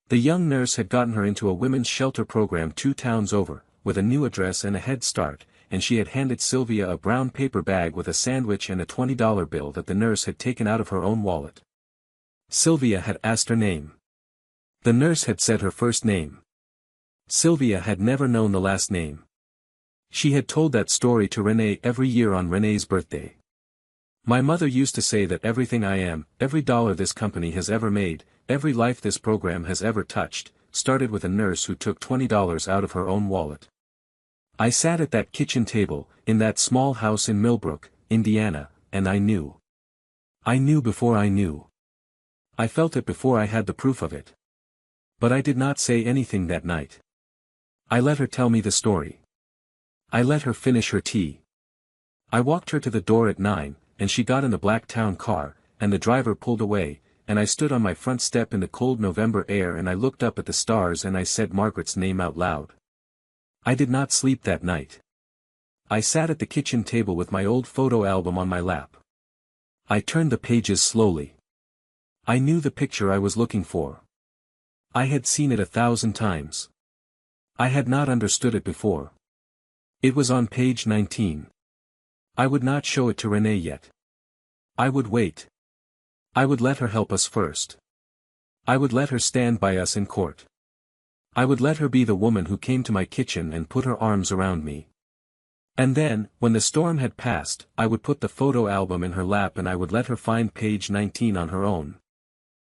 The young nurse had gotten her into a women's shelter program 2 towns over, with a new address and a head start, and she had handed Sylvia a brown paper bag with a sandwich and a $20 bill that the nurse had taken out of her own wallet. Sylvia had asked her name. The nurse had said her first name. Sylvia had never known the last name. She had told that story to Renee every year on Renee's birthday. My mother used to say that everything I am, every dollar this company has ever made, every life this program has ever touched, started with a nurse who took $20 out of her own wallet. I sat at that kitchen table, in that small house in Millbrook, Indiana, and I knew. I knew before I knew. I felt it before I had the proof of it. But I did not say anything that night. I let her tell me the story. I let her finish her tea. I walked her to the door at 9, and she got in the black town car, and the driver pulled away, and I stood on my front step in the cold November air and I looked up at the stars and I said Margaret's name out loud. I did not sleep that night. I sat at the kitchen table with my old photo album on my lap. I turned the pages slowly. I knew the picture I was looking for. I had seen it 1,000 times. I had not understood it before. It was on page 19. I would not show it to Renee yet. I would wait. I would let her help us first. I would let her stand by us in court. I would let her be the woman who came to my kitchen and put her arms around me. And then, when the storm had passed, I would put the photo album in her lap and I would let her find page 19 on her own.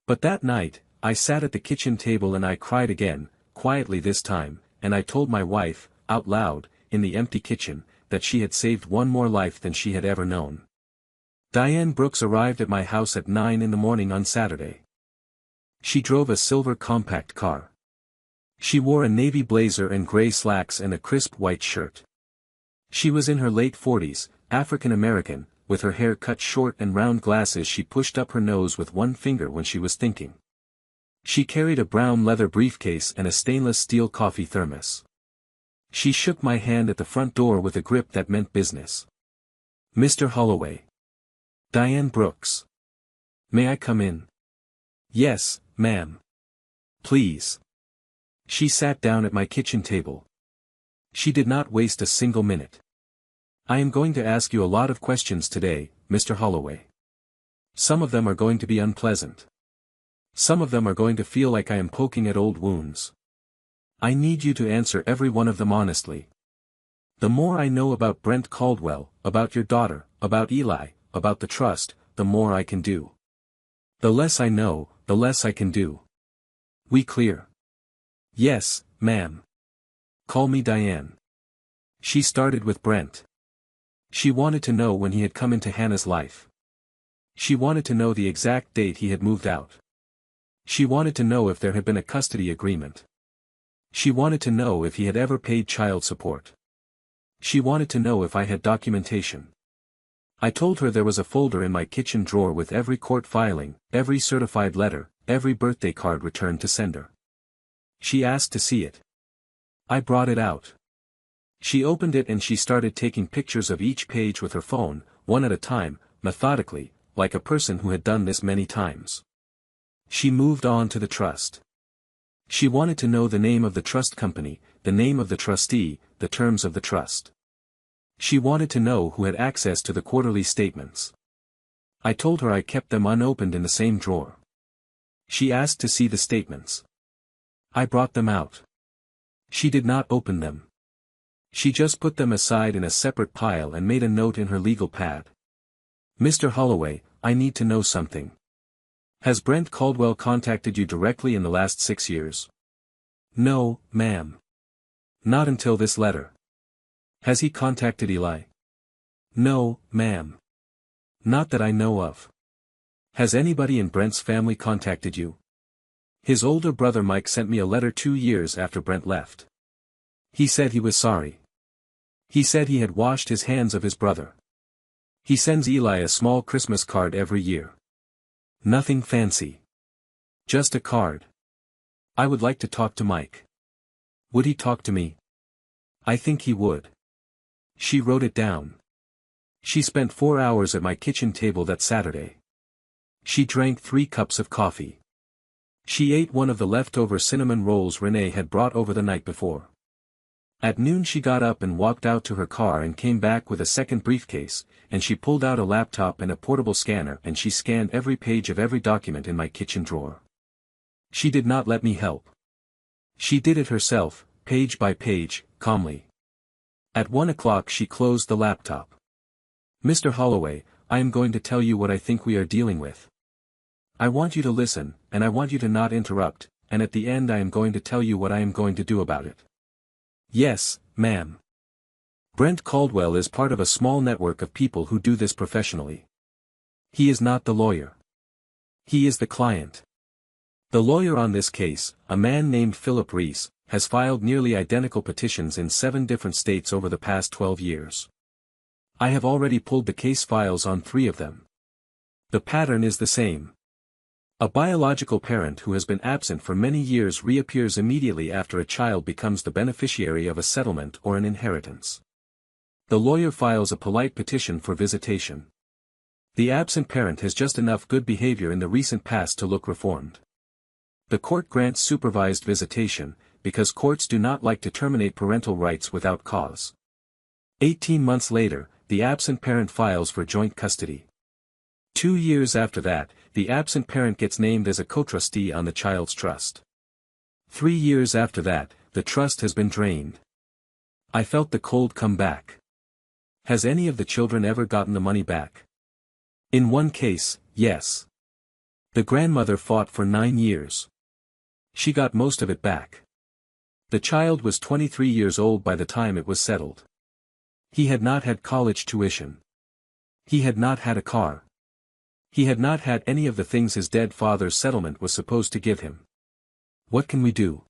But that night, I sat at the kitchen table and I cried again, quietly this time, and I told my wife, out loud, in the empty kitchen, that she had saved one more life than she had ever known. Diane Brooks arrived at my house at 9 in the morning on Saturday. She drove a silver compact car. She wore a navy blazer and gray slacks and a crisp white shirt. She was in her late 40s, African American, with her hair cut short and round glasses she pushed up her nose with one finger when she was thinking. She carried a brown leather briefcase and a stainless steel coffee thermos. She shook my hand at the front door with a grip that meant business. "Mr. Holloway. Diane Brooks. May I come in?" "Yes, ma'am. Please." She sat down at my kitchen table. She did not waste a single minute. "I am going to ask you a lot of questions today, Mr. Holloway. Some of them are going to be unpleasant. Some of them are going to feel like I am poking at old wounds. I need you to answer every one of them honestly. The more I know about Brent Caldwell, about your daughter, about Eli, about the trust, the more I can do. The less I know, the less I can do. We clear?" "Yes, ma'am. Call me Diane." She started with Brent. She wanted to know when he had come into Hannah's life. She wanted to know the exact date he had moved out. She wanted to know if there had been a custody agreement. She wanted to know if he had ever paid child support. She wanted to know if I had documentation. I told her there was a folder in my kitchen drawer with every court filing, every certified letter, every birthday card returned to sender. She asked to see it. I brought it out. She opened it and she started taking pictures of each page with her phone, one at a time, methodically, like a person who had done this many times. She moved on to the trust. She wanted to know the name of the trust company, the name of the trustee, the terms of the trust. She wanted to know who had access to the quarterly statements. I told her I kept them unopened in the same drawer. She asked to see the statements. I brought them out. She did not open them. She just put them aside in a separate pile and made a note in her legal pad. "Mr. Holloway, I need to know something. Has Brent Caldwell contacted you directly in the last 6 years?" "No, ma'am. Not until this letter." "Has he contacted Eli?" "No, ma'am. Not that I know of." "Has anybody in Brent's family contacted you?" "His older brother Mike sent me a letter 2 years after Brent left. He said he was sorry. He said he had washed his hands of his brother. He sends Eli a small Christmas card every year. Nothing fancy. Just a card. I would like to talk to Mike." "Would he talk to me?" "I think he would." She wrote it down. She spent 4 hours at my kitchen table that Saturday. She drank 3 cups of coffee. She ate one of the leftover cinnamon rolls Renee had brought over the night before. At noon she got up and walked out to her car and came back with a second briefcase, and she pulled out a laptop and a portable scanner and she scanned every page of every document in my kitchen drawer. She did not let me help. She did it herself, page by page, calmly. At 1 o'clock she closed the laptop. "Mr. Holloway, I am going to tell you what I think we are dealing with. I want you to listen, and I want you to not interrupt, and at the end I am going to tell you what I am going to do about it." "Yes, ma'am." Brent Caldwell is part of a small network of people who do this professionally. He is not the lawyer. He is the client. The lawyer on this case, a man named Philip Reese, has filed nearly identical petitions in 7 different states over the past 12 years. I have already pulled the case files on 3 of them. The pattern is the same. A biological parent who has been absent for many years reappears immediately after a child becomes the beneficiary of a settlement or an inheritance. The lawyer files a polite petition for visitation. The absent parent has just enough good behavior in the recent past to look reformed. The court grants supervised visitation, because courts do not like to terminate parental rights without cause. 18 months later, the absent parent files for joint custody. 2 years after that, the absent parent gets named as a co-trustee on the child's trust. 3 years after that, the trust has been drained. I felt the cold come back. Has any of the children ever gotten the money back? In one case, yes. The grandmother fought for 9 years. She got most of it back. The child was 23 years old by the time it was settled. He had not had college tuition. He had not had a car. He had not had any of the things his dead father's settlement was supposed to give him. What can we do?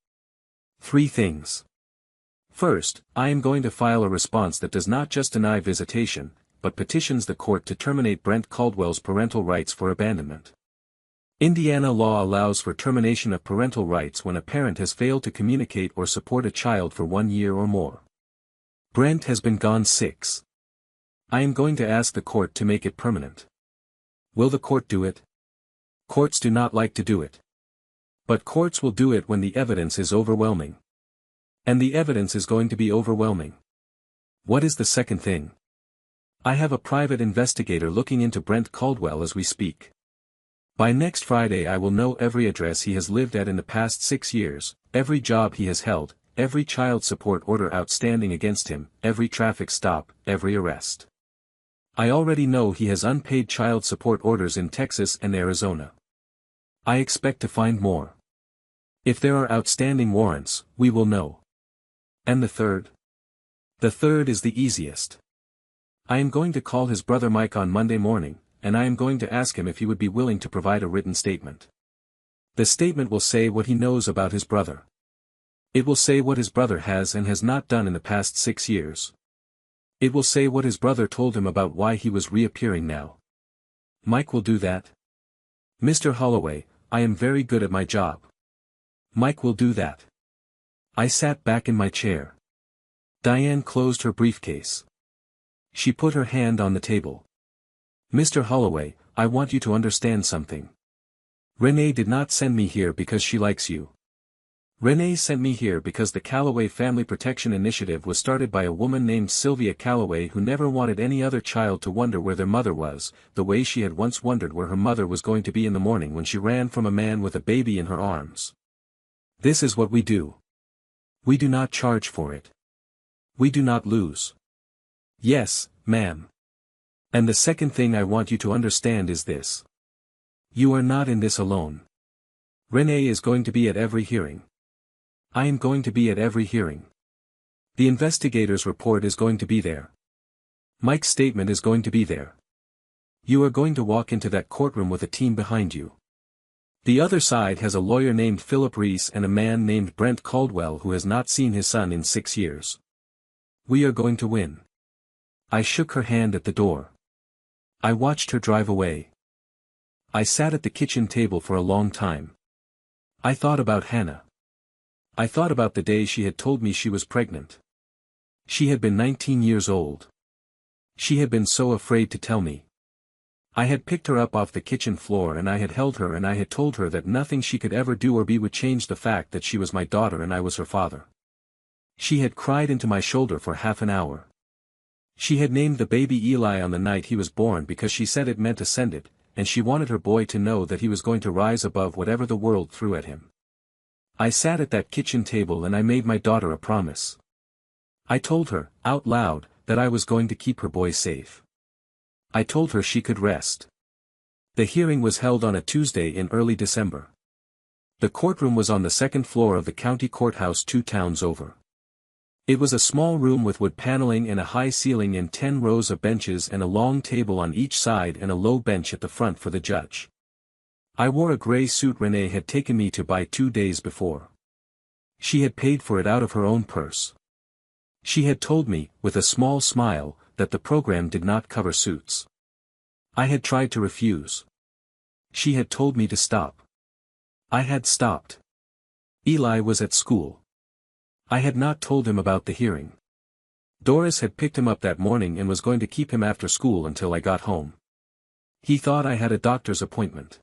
3 things. First, I am going to file a response that does not just deny visitation, but petitions the court to terminate Brent Caldwell's parental rights for abandonment. Indiana law allows for termination of parental rights when a parent has failed to communicate or support a child for 1 year or more. Brent has been gone 6. I am going to ask the court to make it permanent. Will the court do it? Courts do not like to do it. But courts will do it when the evidence is overwhelming. And the evidence is going to be overwhelming. What is the second thing? I have a private investigator looking into Brent Caldwell as we speak. By next Friday I will know every address he has lived at in the past 6 years, every job he has held, every child support order outstanding against him, every traffic stop, every arrest. I already know he has unpaid child support orders in Texas and Arizona. I expect to find more. If there are outstanding warrants, we will know. And the third? The third is the easiest. I am going to call his brother Mike on Monday morning, and I am going to ask him if he would be willing to provide a written statement. The statement will say what he knows about his brother. It will say what his brother has and has not done in the past 6 years. It will say what his brother told him about why he was reappearing now. Mike will do that. Mr. Holloway, I am very good at my job. Mike will do that. I sat back in my chair. Diane closed her briefcase. She put her hand on the table. Mr. Holloway, I want you to understand something. Renee did not send me here because she likes you. Renee sent me here because the Calloway Family Protection Initiative was started by a woman named Sylvia Calloway who never wanted any other child to wonder where their mother was, the way she had once wondered where her mother was going to be in the morning when she ran from a man with a baby in her arms. This is what we do. We do not charge for it. We do not lose. Yes, ma'am. And the second thing I want you to understand is this. You are not in this alone. Renee is going to be at every hearing. I am going to be at every hearing. The investigator's report is going to be there. Mike's statement is going to be there. You are going to walk into that courtroom with a team behind you. The other side has a lawyer named Philip Reese and a man named Brent Caldwell who has not seen his son in 6 years. We are going to win. I shook her hand at the door. I watched her drive away. I sat at the kitchen table for a long time. I thought about Hannah. I thought about the day she had told me she was pregnant. She had been 19 years old. She had been so afraid to tell me. I had picked her up off the kitchen floor and I had held her and I had told her that nothing she could ever do or be would change the fact that she was my daughter and I was her father. She had cried into my shoulder for half an hour. She had named the baby Eli on the night he was born because she said it meant ascended, and she wanted her boy to know that he was going to rise above whatever the world threw at him. I sat at that kitchen table and I made my daughter a promise. I told her, out loud, that I was going to keep her boy safe. I told her she could rest. The hearing was held on a Tuesday in early December. The courtroom was on the second floor of the county courthouse 2 towns over. It was a small room with wood paneling and a high ceiling and 10 rows of benches and a long table on each side and a low bench at the front for the judge. I wore a gray suit Renee had taken me to buy 2 days before. She had paid for it out of her own purse. She had told me, with a small smile, that the program did not cover suits. I had tried to refuse. She had told me to stop. I had stopped. Eli was at school. I had not told him about the hearing. Doris had picked him up that morning and was going to keep him after school until I got home. He thought I had a doctor's appointment.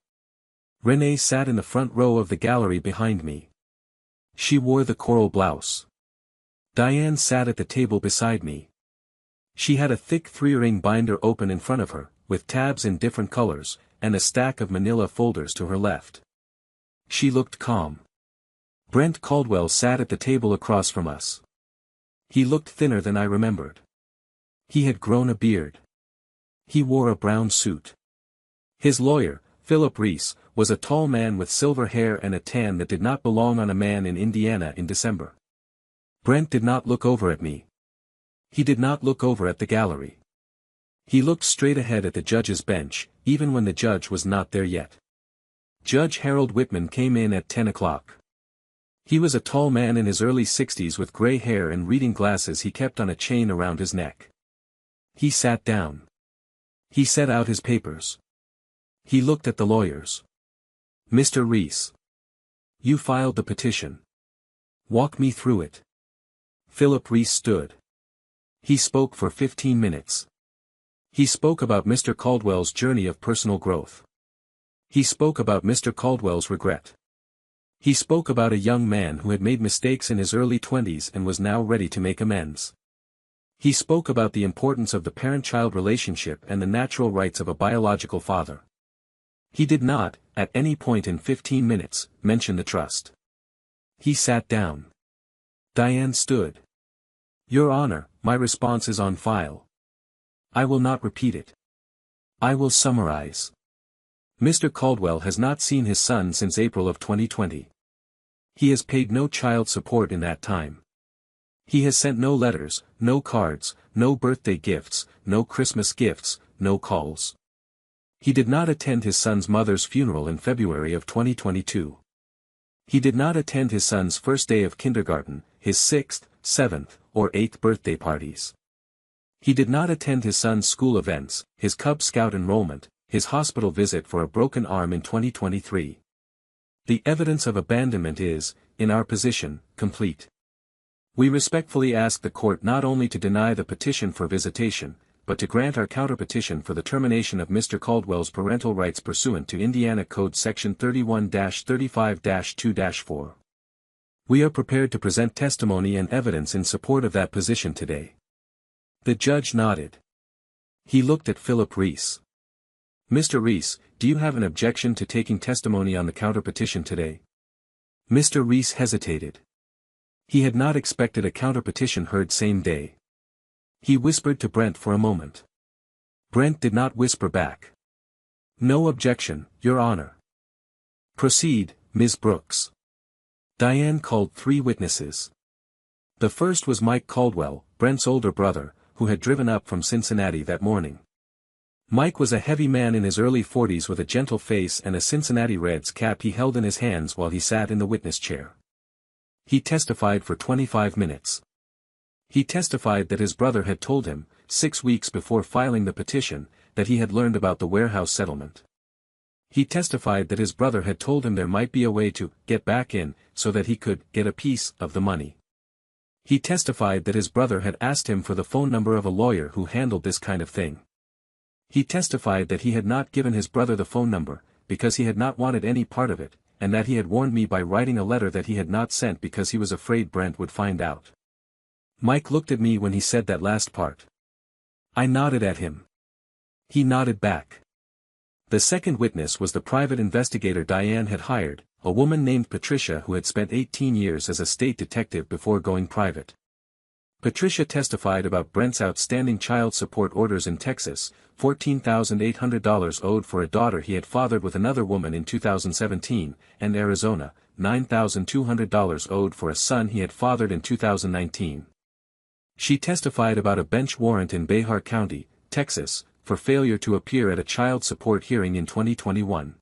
Renee sat in the front row of the gallery behind me. She wore the coral blouse. Diane sat at the table beside me. She had a thick 3-ring binder open in front of her, with tabs in different colors, and a stack of manila folders to her left. She looked calm. Brent Caldwell sat at the table across from us. He looked thinner than I remembered. He had grown a beard. He wore a brown suit. His lawyer, Philip Reese, was a tall man with silver hair and a tan that did not belong on a man in Indiana in December. Brent did not look over at me. He did not look over at the gallery. He looked straight ahead at the judge's bench, even when the judge was not there yet. Judge Harold Whitman came in at 10 o'clock. He was a tall man in his early 60s with gray hair and reading glasses he kept on a chain around his neck. He sat down. He set out his papers. He looked at the lawyers. Mr. Reese. You filed the petition. Walk me through it. Philip Reese stood. He spoke for 15 minutes. He spoke about Mr. Caldwell's journey of personal growth. He spoke about Mr. Caldwell's regret. He spoke about a young man who had made mistakes in his early 20s and was now ready to make amends. He spoke about the importance of the parent-child relationship and the natural rights of a biological father. He did not, at any point in 15 minutes, mention the trust. He sat down. Diane stood. Your Honor, my response is on file. I will not repeat it. I will summarize. Mr. Caldwell has not seen his son since April of 2020. He has paid no child support in that time. He has sent no letters, no cards, no birthday gifts, no Christmas gifts, no calls. He did not attend his son's mother's funeral in February of 2022. He did not attend his son's first day of kindergarten, his 6th, 7th, or 8th birthday parties. He did not attend his son's school events, his Cub Scout enrollment, his hospital visit for a broken arm in 2023. The evidence of abandonment is, in our position, complete. We respectfully ask the court not only to deny the petition for visitation, but to grant our counterpetition for the termination of Mr. Caldwell's parental rights pursuant to Indiana Code Section 31-35-2-4. We are prepared to present testimony and evidence in support of that position today. The judge nodded. He looked at Philip Reese. Mr. Reese, do you have an objection to taking testimony on the counterpetition today? Mr. Reese hesitated. He had not expected a counterpetition heard same day. He whispered to Brent for a moment. Brent did not whisper back. No objection, Your Honor. Proceed, Ms. Brooks. Diane called 3 witnesses. The first was Mike Caldwell, Brent's older brother, who had driven up from Cincinnati that morning. Mike was a heavy man in his early 40s with a gentle face and a Cincinnati Reds cap he held in his hands while he sat in the witness chair. He testified for 25 minutes. He testified that his brother had told him, 6 weeks before filing the petition, that he had learned about the warehouse settlement. He testified that his brother had told him there might be a way to get back in, so that he could get a piece of the money. He testified that his brother had asked him for the phone number of a lawyer who handled this kind of thing. He testified that he had not given his brother the phone number, because he had not wanted any part of it, and that he had warned me by writing a letter that he had not sent because he was afraid Brent would find out. Mike looked at me when he said that last part. I nodded at him. He nodded back. The second witness was the private investigator Diane had hired, a woman named Patricia who had spent 18 years as a state detective before going private. Patricia testified about Brent's outstanding child support orders in Texas, $14,800 owed for a daughter he had fathered with another woman in 2017, and Arizona, $9,200 owed for a son he had fathered in 2019. She testified about a bench warrant in Behar County, Texas, for failure to appear at a child support hearing in 2021.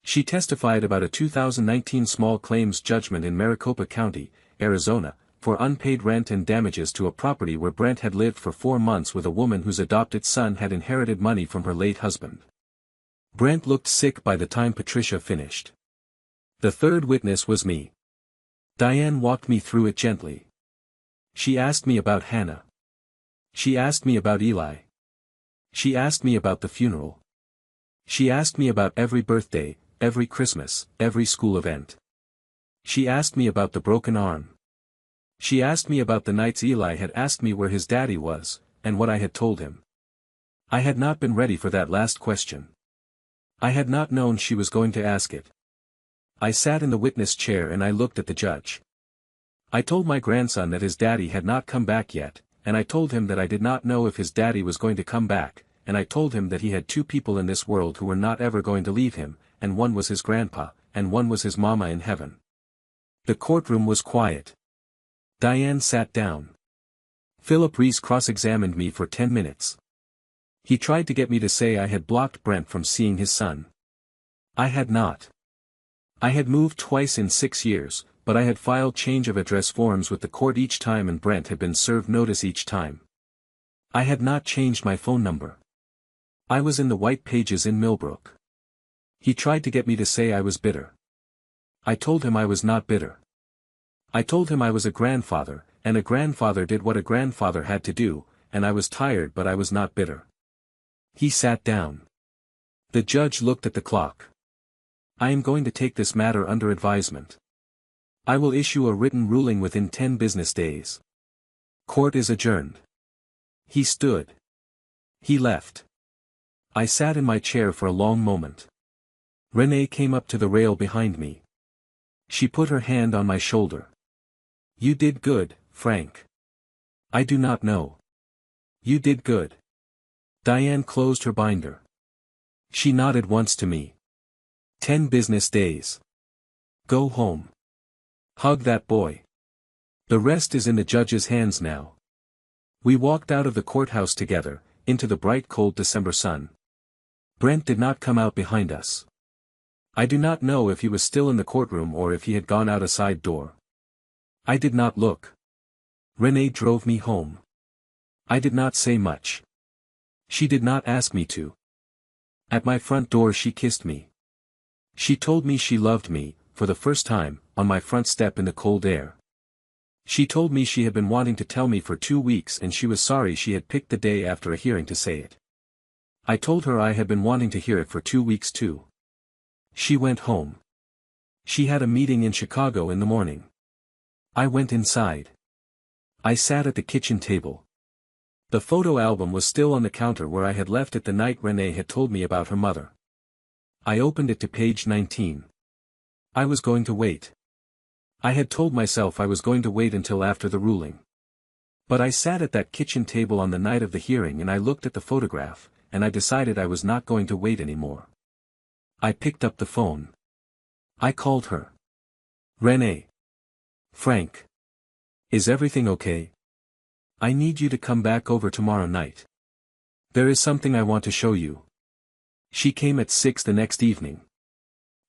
She testified about a 2019 small claims judgment in Maricopa County, Arizona, for unpaid rent and damages to a property where Brent had lived for 4 months with a woman whose adopted son had inherited money from her late husband. Brent looked sick by the time Patricia finished. The third witness was me. Diane walked me through it gently. She asked me about Hannah. She asked me about Eli. She asked me about the funeral. She asked me about every birthday, every Christmas, every school event. She asked me about the broken arm. She asked me about the nights Eli had asked me where his daddy was, and what I had told him. I had not been ready for that last question. I had not known she was going to ask it. I sat in the witness chair and I looked at the judge. I told my grandson that his daddy had not come back yet, and I told him that I did not know if his daddy was going to come back, and I told him that he had two people in this world who were not ever going to leave him, and one was his grandpa, and one was his mama in heaven. The courtroom was quiet. Diane sat down. Philip Reese cross-examined me for 10 minutes. He tried to get me to say I had blocked Brent from seeing his son. I had not. I had moved twice in 6 years, but I had filed change of address forms with the court each time and Brent had been served notice each time. I had not changed my phone number. I was in the white pages in Millbrook. He tried to get me to say I was bitter. I told him I was not bitter. I told him I was a grandfather, and a grandfather did what a grandfather had to do, and I was tired but I was not bitter. He sat down. The judge looked at the clock. I am going to take this matter under advisement. I will issue a written ruling within 10 business days. Court is adjourned. He stood. He left. I sat in my chair for a long moment. Renee came up to the rail behind me. She put her hand on my shoulder. You did good, Frank. I do not know. You did good. Diane closed her binder. She nodded once to me. 10 business days. Go home. Hug that boy. The rest is in the judge's hands now. We walked out of the courthouse together, into the bright cold December sun. Brent did not come out behind us. I do not know if he was still in the courtroom or if he had gone out a side door. I did not look. Renee drove me home. I did not say much. She did not ask me to. At my front door she kissed me. She told me she loved me, for the first time, on my front step in the cold air. She told me she had been wanting to tell me for 2 weeks and she was sorry she had picked the day after a hearing to say it. I told her I had been wanting to hear it for 2 weeks too. She went home. She had a meeting in Chicago in the morning. I went inside. I sat at the kitchen table. The photo album was still on the counter where I had left it the night Renee had told me about her mother. I opened it to page 19. I was going to wait. I had told myself I was going to wait until after the ruling. But I sat at that kitchen table on the night of the hearing and I looked at the photograph, and I decided I was not going to wait anymore. I picked up the phone. I called her. Renee. Frank. Is everything okay? I need you to come back over tomorrow night. There is something I want to show you. She came at 6 the next evening.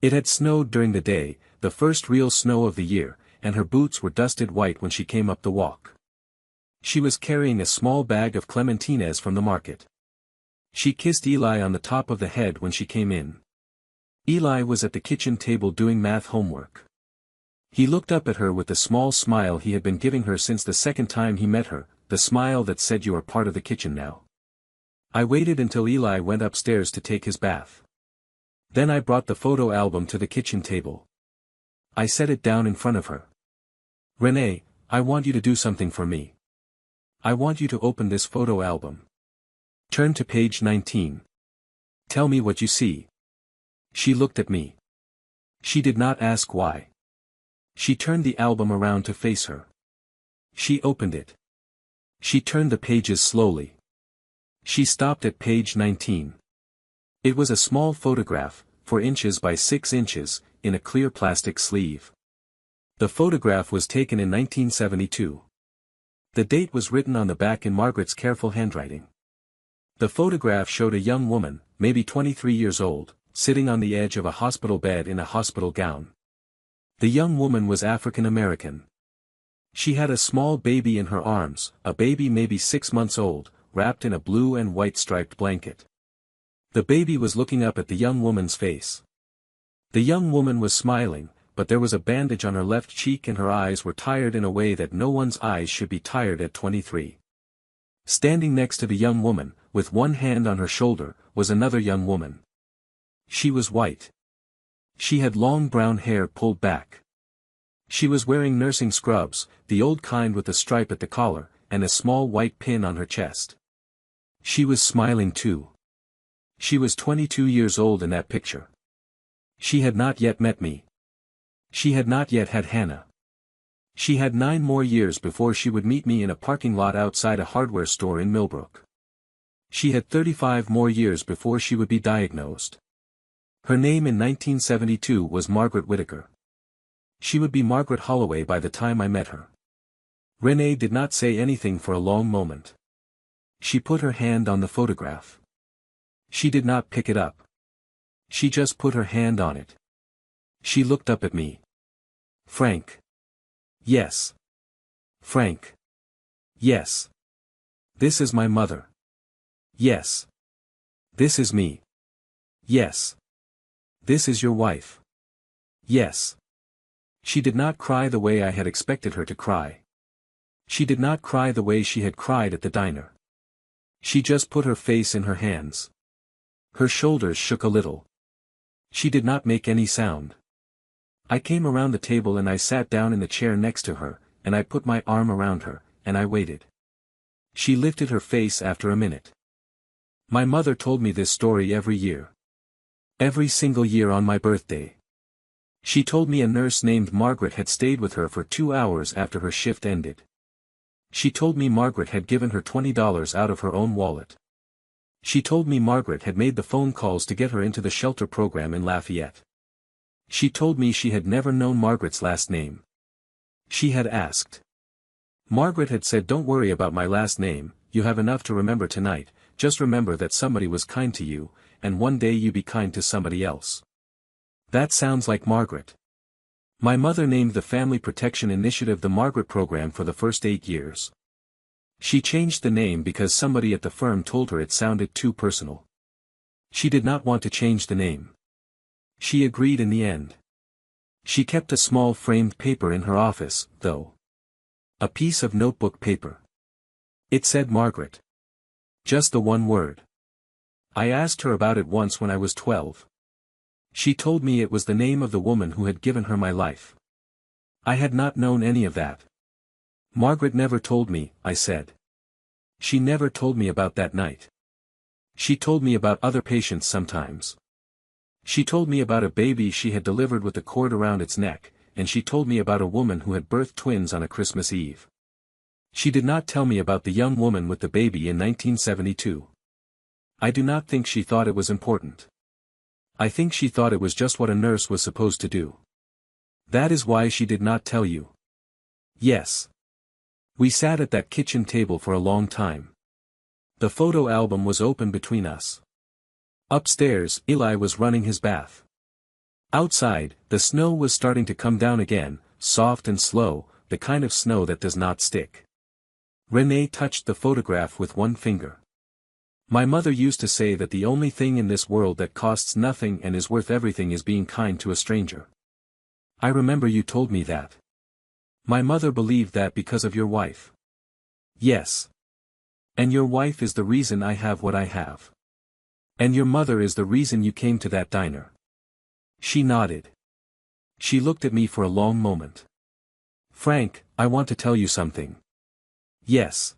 It had snowed during the day, the first real snow of the year, and her boots were dusted white when she came up the walk. She was carrying a small bag of clementines from the market. She kissed Eli on the top of the head when she came in. Eli was at the kitchen table doing math homework. He looked up at her with the small smile he had been giving her since the second time he met her, the smile that said you are part of the kitchen now. I waited until Eli went upstairs to take his bath. Then I brought the photo album to the kitchen table. I set it down in front of her. Renee, I want you to do something for me. I want you to open this photo album. Turn to page 19. Tell me what you see. She looked at me. She did not ask why. She turned the album around to face her. She opened it. She turned the pages slowly. She stopped at page 19. It was a small photograph, 4 inches by 6 inches, in a clear plastic sleeve. The photograph was taken in 1972. The date was written on the back in Margaret's careful handwriting. The photograph showed a young woman, maybe 23 years old, sitting on the edge of a hospital bed in a hospital gown. The young woman was African American. She had a small baby in her arms, a baby maybe 6 months old, wrapped in a blue and white striped blanket. The baby was looking up at the young woman's face. The young woman was smiling, but there was a bandage on her left cheek and her eyes were tired in a way that no one's eyes should be tired at 23. Standing next to the young woman, with one hand on her shoulder, was another young woman. She was white. She had long brown hair pulled back. She was wearing nursing scrubs, the old kind with a stripe at the collar, and a small white pin on her chest. She was smiling too. She was 22 years old in that picture. She had not yet met me. She had not yet had Hannah. She had 9 more years before she would meet me in a parking lot outside a hardware store in Millbrook. She had 35 more years before she would be diagnosed. Her name in 1972 was Margaret Whittaker. She would be Margaret Holloway by the time I met her. Renee did not say anything for a long moment. She put her hand on the photograph. She did not pick it up. She just put her hand on it. She looked up at me. Frank. Yes. Frank. Yes. This is my mother. Yes. This is me. Yes. This is your wife. Yes. She did not cry the way I had expected her to cry. She did not cry the way she had cried at the diner. She just put her face in her hands. Her shoulders shook a little. She did not make any sound. I came around the table and I sat down in the chair next to her, and I put my arm around her, and I waited. She lifted her face after a minute. My mother told me this story every year. Every single year on my birthday. She told me a nurse named Margaret had stayed with her for 2 hours after her shift ended. She told me Margaret had given her $20 out of her own wallet. She told me Margaret had made the phone calls to get her into the shelter program in Lafayette. She told me she had never known Margaret's last name. She had asked. Margaret had said, "Don't worry about my last name, you have enough to remember tonight, just remember that somebody was kind to you, and one day you be kind to somebody else." That sounds like Margaret. My mother named the Family Protection Initiative the Margaret Program for the first 8 years. She changed the name because somebody at the firm told her it sounded too personal. She did not want to change the name. She agreed in the end. She kept a small framed paper in her office, though. A piece of notebook paper. It said Margaret. Just the one word. I asked her about it once when I was 12. She told me it was the name of the woman who had given her my life. I had not known any of that. Margaret never told me, I said. She never told me about that night. She told me about other patients sometimes. She told me about a baby she had delivered with a cord around its neck, and she told me about a woman who had birthed twins on a Christmas Eve. She did not tell me about the young woman with the baby in 1972. I do not think she thought it was important. I think she thought it was just what a nurse was supposed to do. That is why she did not tell you. Yes. We sat at that kitchen table for a long time. The photo album was open between us. Upstairs, Eli was running his bath. Outside, the snow was starting to come down again, soft and slow, the kind of snow that does not stick. Renee touched the photograph with one finger. My mother used to say that the only thing in this world that costs nothing and is worth everything is being kind to a stranger. I remember you told me that. My mother believed that because of your wife. Yes. And your wife is the reason I have what I have. And your mother is the reason you came to that diner. She nodded. She looked at me for a long moment. Frank, I want to tell you something. Yes.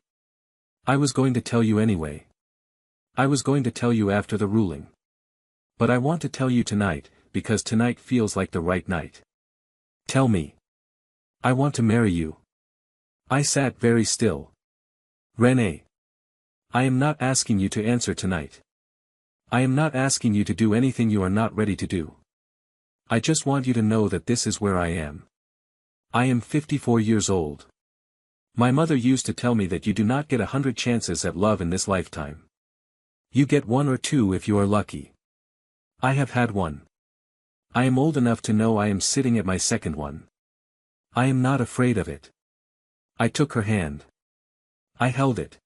I was going to tell you anyway. I was going to tell you after the ruling. But I want to tell you tonight, because tonight feels like the right night. Tell me. I want to marry you. I sat very still. Renee. I am not asking you to answer tonight. I am not asking you to do anything you are not ready to do. I just want you to know that this is where I am. I am 54 years old. My mother used to tell me that you do not get 100 chances at love in this lifetime. You get 1 or 2 if you are lucky. I have had 1. I am old enough to know I am sitting at my second one. I am not afraid of it. I took her hand. I held it.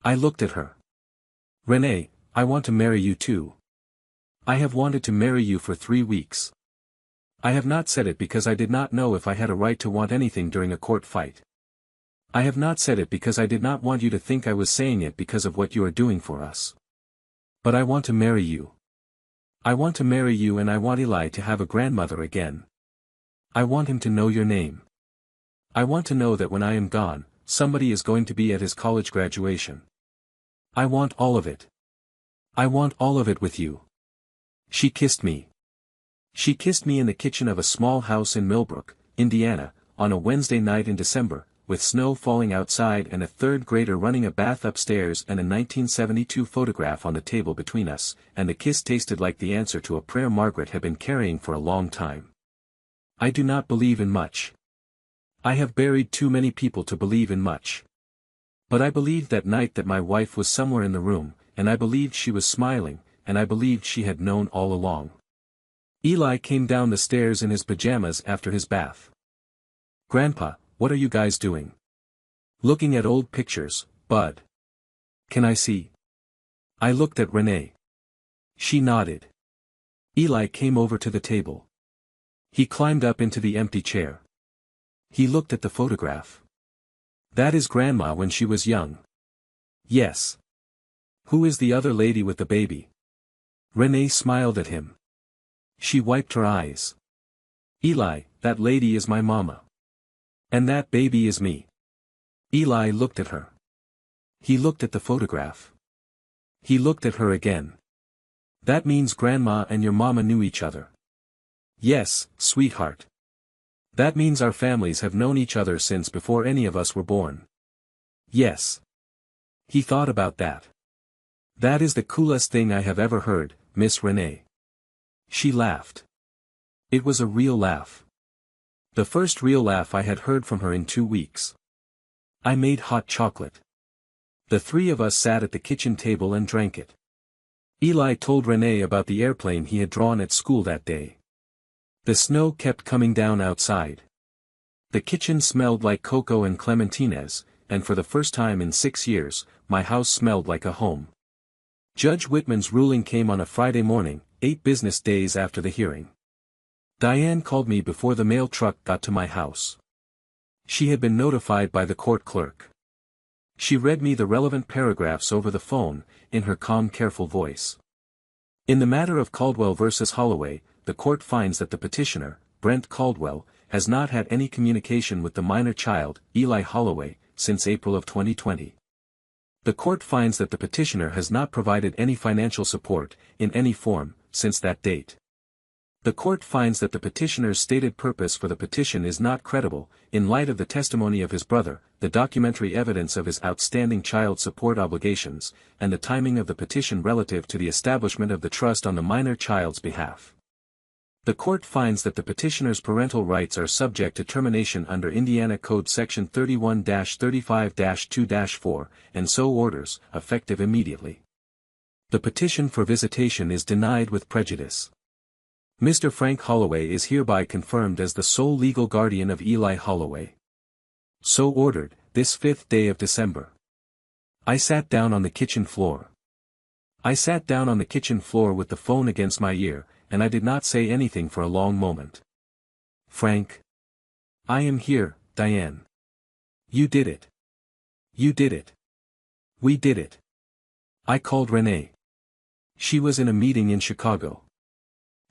I looked at her. Renee, I want to marry you too. I have wanted to marry you for 3 weeks. I have not said it because I did not know if I had a right to want anything during a court fight. I have not said it because I did not want you to think I was saying it because of what you are doing for us. But I want to marry you. I want to marry you, and I want Eli to have a grandmother again. I want him to know your name. I want to know that when I am gone, somebody is going to be at his college graduation. I want all of it. I want all of it with you. She kissed me. She kissed me in the kitchen of a small house in Millbrook, Indiana, on a Wednesday night in December, with snow falling outside and a third grader running a bath upstairs and a 1972 photograph on the table between us, and the kiss tasted like the answer to a prayer Margaret had been carrying for a long time. I do not believe in much. I have buried too many people to believe in much. But I believed that night that my wife was somewhere in the room, and I believed she was smiling, and I believed she had known all along. Eli came down the stairs in his pajamas after his bath. "Grandpa, what are you guys doing?" "Looking at old pictures, Bud." "Can I see?" I looked at Renee. She nodded. Eli came over to the table. He climbed up into the empty chair. He looked at the photograph. "That is Grandma when she was young." "Yes." "Who is the other lady with the baby?" Renee smiled at him. She wiped her eyes. "Eli, that lady is my mama. And that baby is me." Eli looked at her. He looked at the photograph. He looked at her again. "That means Grandma and your mama knew each other." "Yes, sweetheart. That means our families have known each other since before any of us were born." "Yes." He thought about that. "That is the coolest thing I have ever heard, Miss Renee." She laughed. It was a real laugh. The first real laugh I had heard from her in 2 weeks. I made hot chocolate. The three of us sat at the kitchen table and drank it. Eli told Renee about the airplane he had drawn at school that day. The snow kept coming down outside. The kitchen smelled like cocoa and clementines, and for the first time in 6 years, my house smelled like a home. Judge Whitman's ruling came on a Friday morning, 8 business days after the hearing. Diane called me before the mail truck got to my house. She had been notified by the court clerk. She read me the relevant paragraphs over the phone, in her calm, careful voice. In the matter of Caldwell versus Holloway, the court finds that the petitioner, Brent Caldwell, has not had any communication with the minor child, Eli Holloway, since April of 2020. The court finds that the petitioner has not provided any financial support, in any form, since that date. The court finds that the petitioner's stated purpose for the petition is not credible, in light of the testimony of his brother, the documentary evidence of his outstanding child support obligations, and the timing of the petition relative to the establishment of the trust on the minor child's behalf. The court finds that the petitioner's parental rights are subject to termination under Indiana Code Section 31-35-2-4, and so orders, effective immediately. The petition for visitation is denied with prejudice. Mr. Frank Holloway is hereby confirmed as the sole legal guardian of Eli Holloway. So ordered, this 5th day of December. I sat down on the kitchen floor. I sat down on the kitchen floor with the phone against my ear, and I did not say anything for a long moment. "Frank. I am here, Diane. You did it. You did it. We did it." I called Renee. She was in a meeting in Chicago.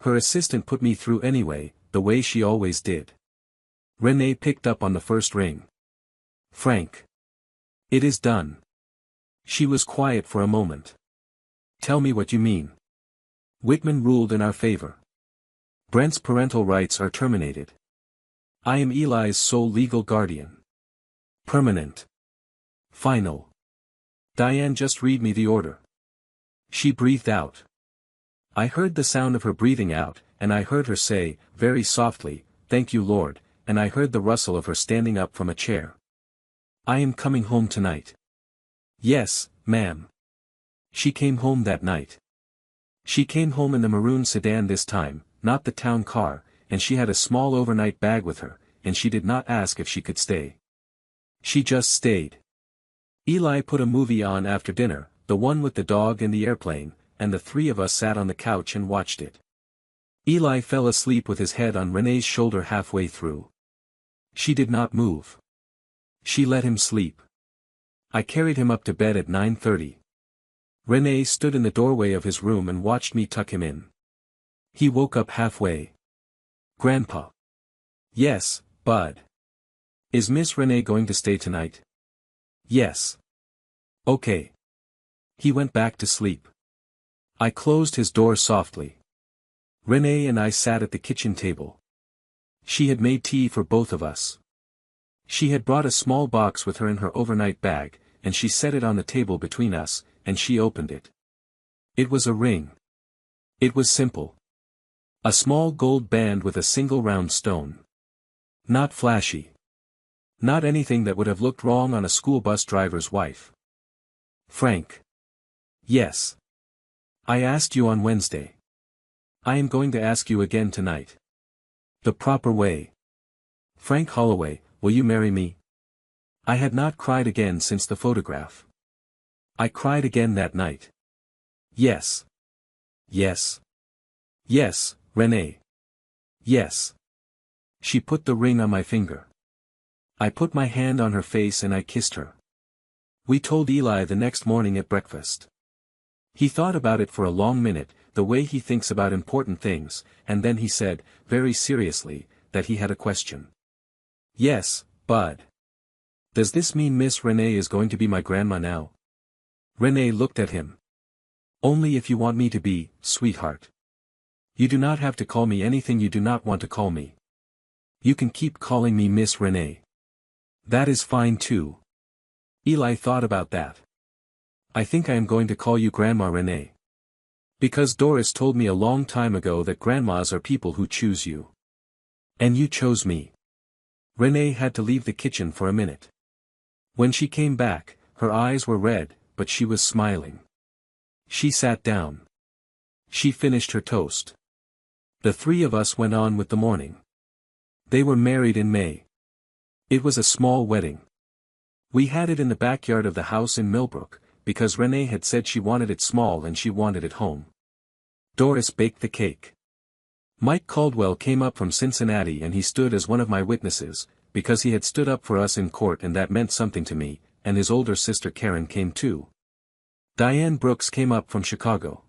Her assistant put me through anyway, the way she always did. Renee picked up on the first ring. "Frank. It is done." She was quiet for a moment. "Tell me what you mean." "Whitman ruled in our favor. Brent's parental rights are terminated. I am Eli's sole legal guardian. Permanent. Final. Diane, just read me the order." She breathed out. I heard the sound of her breathing out, and I heard her say, very softly, "Thank you, Lord," and I heard the rustle of her standing up from a chair. "I am coming home tonight." "Yes, ma'am." She came home that night. She came home in the maroon sedan this time, not the town car, and she had a small overnight bag with her, and she did not ask if she could stay. She just stayed. Eli put a movie on after dinner, the one with the dog and the airplane, and the three of us sat on the couch and watched it. Eli fell asleep with his head on Renee's shoulder halfway through. She did not move. She let him sleep. I carried him up to bed at 9:30. Renee stood in the doorway of his room and watched me tuck him in. He woke up halfway. "Grandpa." "Yes, Bud." "Is Miss Renee going to stay tonight?" "Yes." "Okay. He went back to sleep. I closed his door softly. Renee and I sat at the kitchen table. She had made tea for both of us. She had brought a small box with her in her overnight bag, and she set it on the table between us, and she opened it. It was a ring. It was simple. A small gold band with a single round stone. Not flashy. Not anything that would have looked wrong on a school bus driver's wife. Frank. Yes. I asked you on Wednesday. I am going to ask you again tonight. The proper way. Frank Holloway, will you marry me? I had not cried again since the photograph. I cried again that night. Yes. Yes. Yes, Renee. Yes. She put the ring on my finger. I put my hand on her face and I kissed her. We told Eli the next morning at breakfast. He thought about it for a long minute, the way he thinks about important things, and then he said, very seriously, that he had a question. Yes, Bud. Does this mean Miss Renee is going to be my grandma now? Renee looked at him. Only if you want me to be, sweetheart. You do not have to call me anything you do not want to call me. You can keep calling me Miss Renee. That is fine too. Eli thought about that. I think I am going to call you Grandma Renee. Because Doris told me a long time ago that grandmas are people who choose you. And you chose me. Renee had to leave the kitchen for a minute. When she came back, her eyes were red, but she was smiling. She sat down. She finished her toast. The three of us went on with the morning. They were married in May. It was a small wedding. We had it in the backyard of the house in Millbrook, because Renee had said she wanted it small and she wanted it home. Doris baked the cake. Mike Caldwell came up from Cincinnati and he stood as one of my witnesses, because he had stood up for us in court and that meant something to me, and his older sister Karen came too. Diane Brooks came up from Chicago.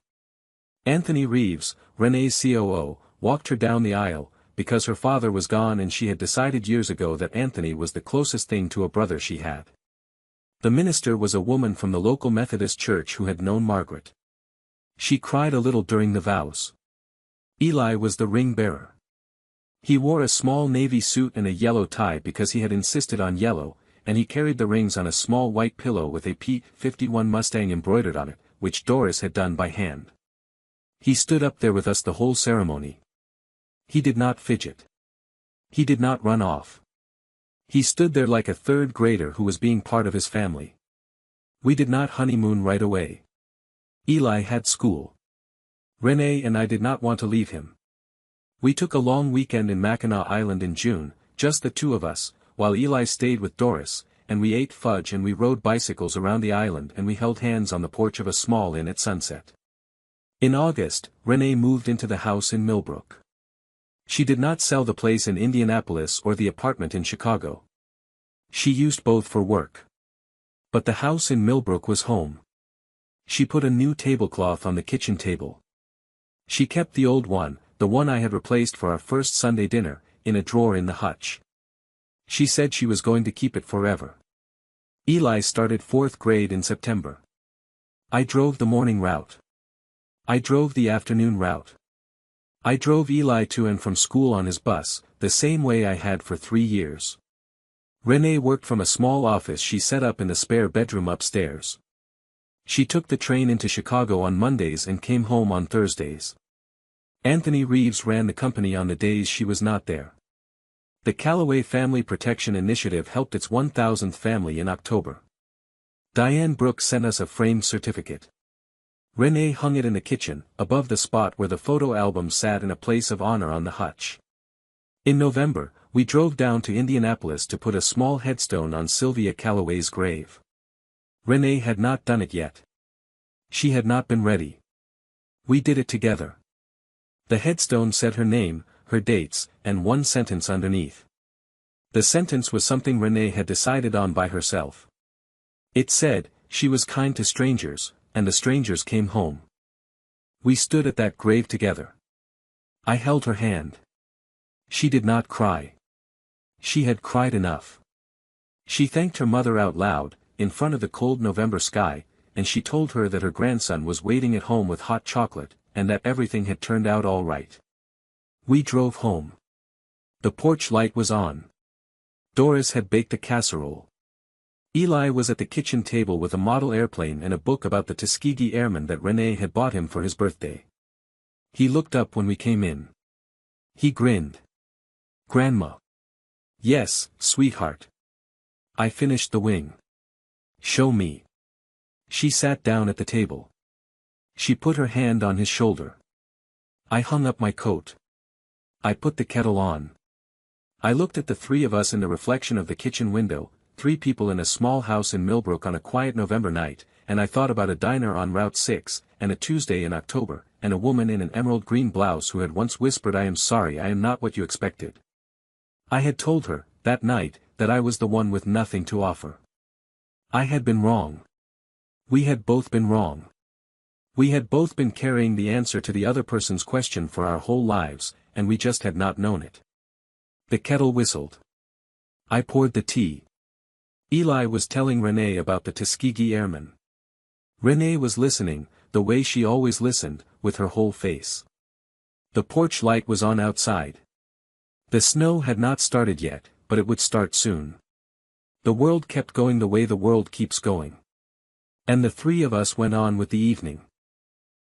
Anthony Reeves, Renee's COO, walked her down the aisle, because her father was gone and she had decided years ago that Anthony was the closest thing to a brother she had. The minister was a woman from the local Methodist church who had known Margaret. She cried a little during the vows. Eli was the ring bearer. He wore a small navy suit and a yellow tie because he had insisted on yellow, and he carried the rings on a small white pillow with a P-51 Mustang embroidered on it, which Doris had done by hand. He stood up there with us the whole ceremony. He did not fidget. He did not run off. He stood there like a third grader who was being part of his family. We did not honeymoon right away. Eli had school. Renee and I did not want to leave him. We took a long weekend in Mackinac Island in June, just the two of us, while Eli stayed with Doris, and we ate fudge and we rode bicycles around the island and we held hands on the porch of a small inn at sunset. In August, Renee moved into the house in Millbrook. She did not sell the place in Indianapolis or the apartment in Chicago. She used both for work. But the house in Millbrook was home. She put a new tablecloth on the kitchen table. She kept the old one, the one I had replaced for our first Sunday dinner, in a drawer in the hutch. She said she was going to keep it forever. Eli started 4th grade in September. I drove the morning route. I drove the afternoon route. I drove Eli to and from school on his bus, the same way I had for 3 years. Renee worked from a small office she set up in the spare bedroom upstairs. She took the train into Chicago on Mondays and came home on Thursdays. Anthony Reeves ran the company on the days she was not there. The Callaway Family Protection Initiative helped its 1,000th family in October. Diane Brooks sent us a framed certificate. Renee hung it in the kitchen, above the spot where the photo album sat in a place of honor on the hutch. In November, we drove down to Indianapolis to put a small headstone on Sylvia Callaway's grave. Renee had not done it yet. She had not been ready. We did it together. The headstone said her name, her dates, and one sentence underneath. The sentence was something Renee had decided on by herself. It said, she was kind to strangers, and the strangers came home. We stood at that grave together. I held her hand. She did not cry. She had cried enough. She thanked her mother out loud, in front of the cold November sky, and she told her that her grandson was waiting at home with hot chocolate, and that everything had turned out all right. We drove home. The porch light was on. Doris had baked a casserole. Eli was at the kitchen table with a model airplane and a book about the Tuskegee Airmen that Renee had bought him for his birthday. He looked up when we came in. He grinned. "Grandma." "Yes, sweetheart. I finished the wing." "Show me." She sat down at the table. She put her hand on his shoulder. I hung up my coat. I put the kettle on. I looked at the three of us in the reflection of the kitchen window, 3 people in a small house in Millbrook on a quiet November night, and I thought about a diner on Route 6, and a Tuesday in October, and a woman in an emerald green blouse who had once whispered, "I am sorry I am not what you expected." I had told her, that night, that I was the one with nothing to offer. I had been wrong. We had both been wrong. We had both been carrying the answer to the other person's question for our whole lives, and we just had not known it. The kettle whistled. I poured the tea. Eli was telling Renee about the Tuskegee Airmen. Renee was listening, the way she always listened, with her whole face. The porch light was on outside. The snow had not started yet, but it would start soon. The world kept going the way the world keeps going. And the 3 of us went on with the evening.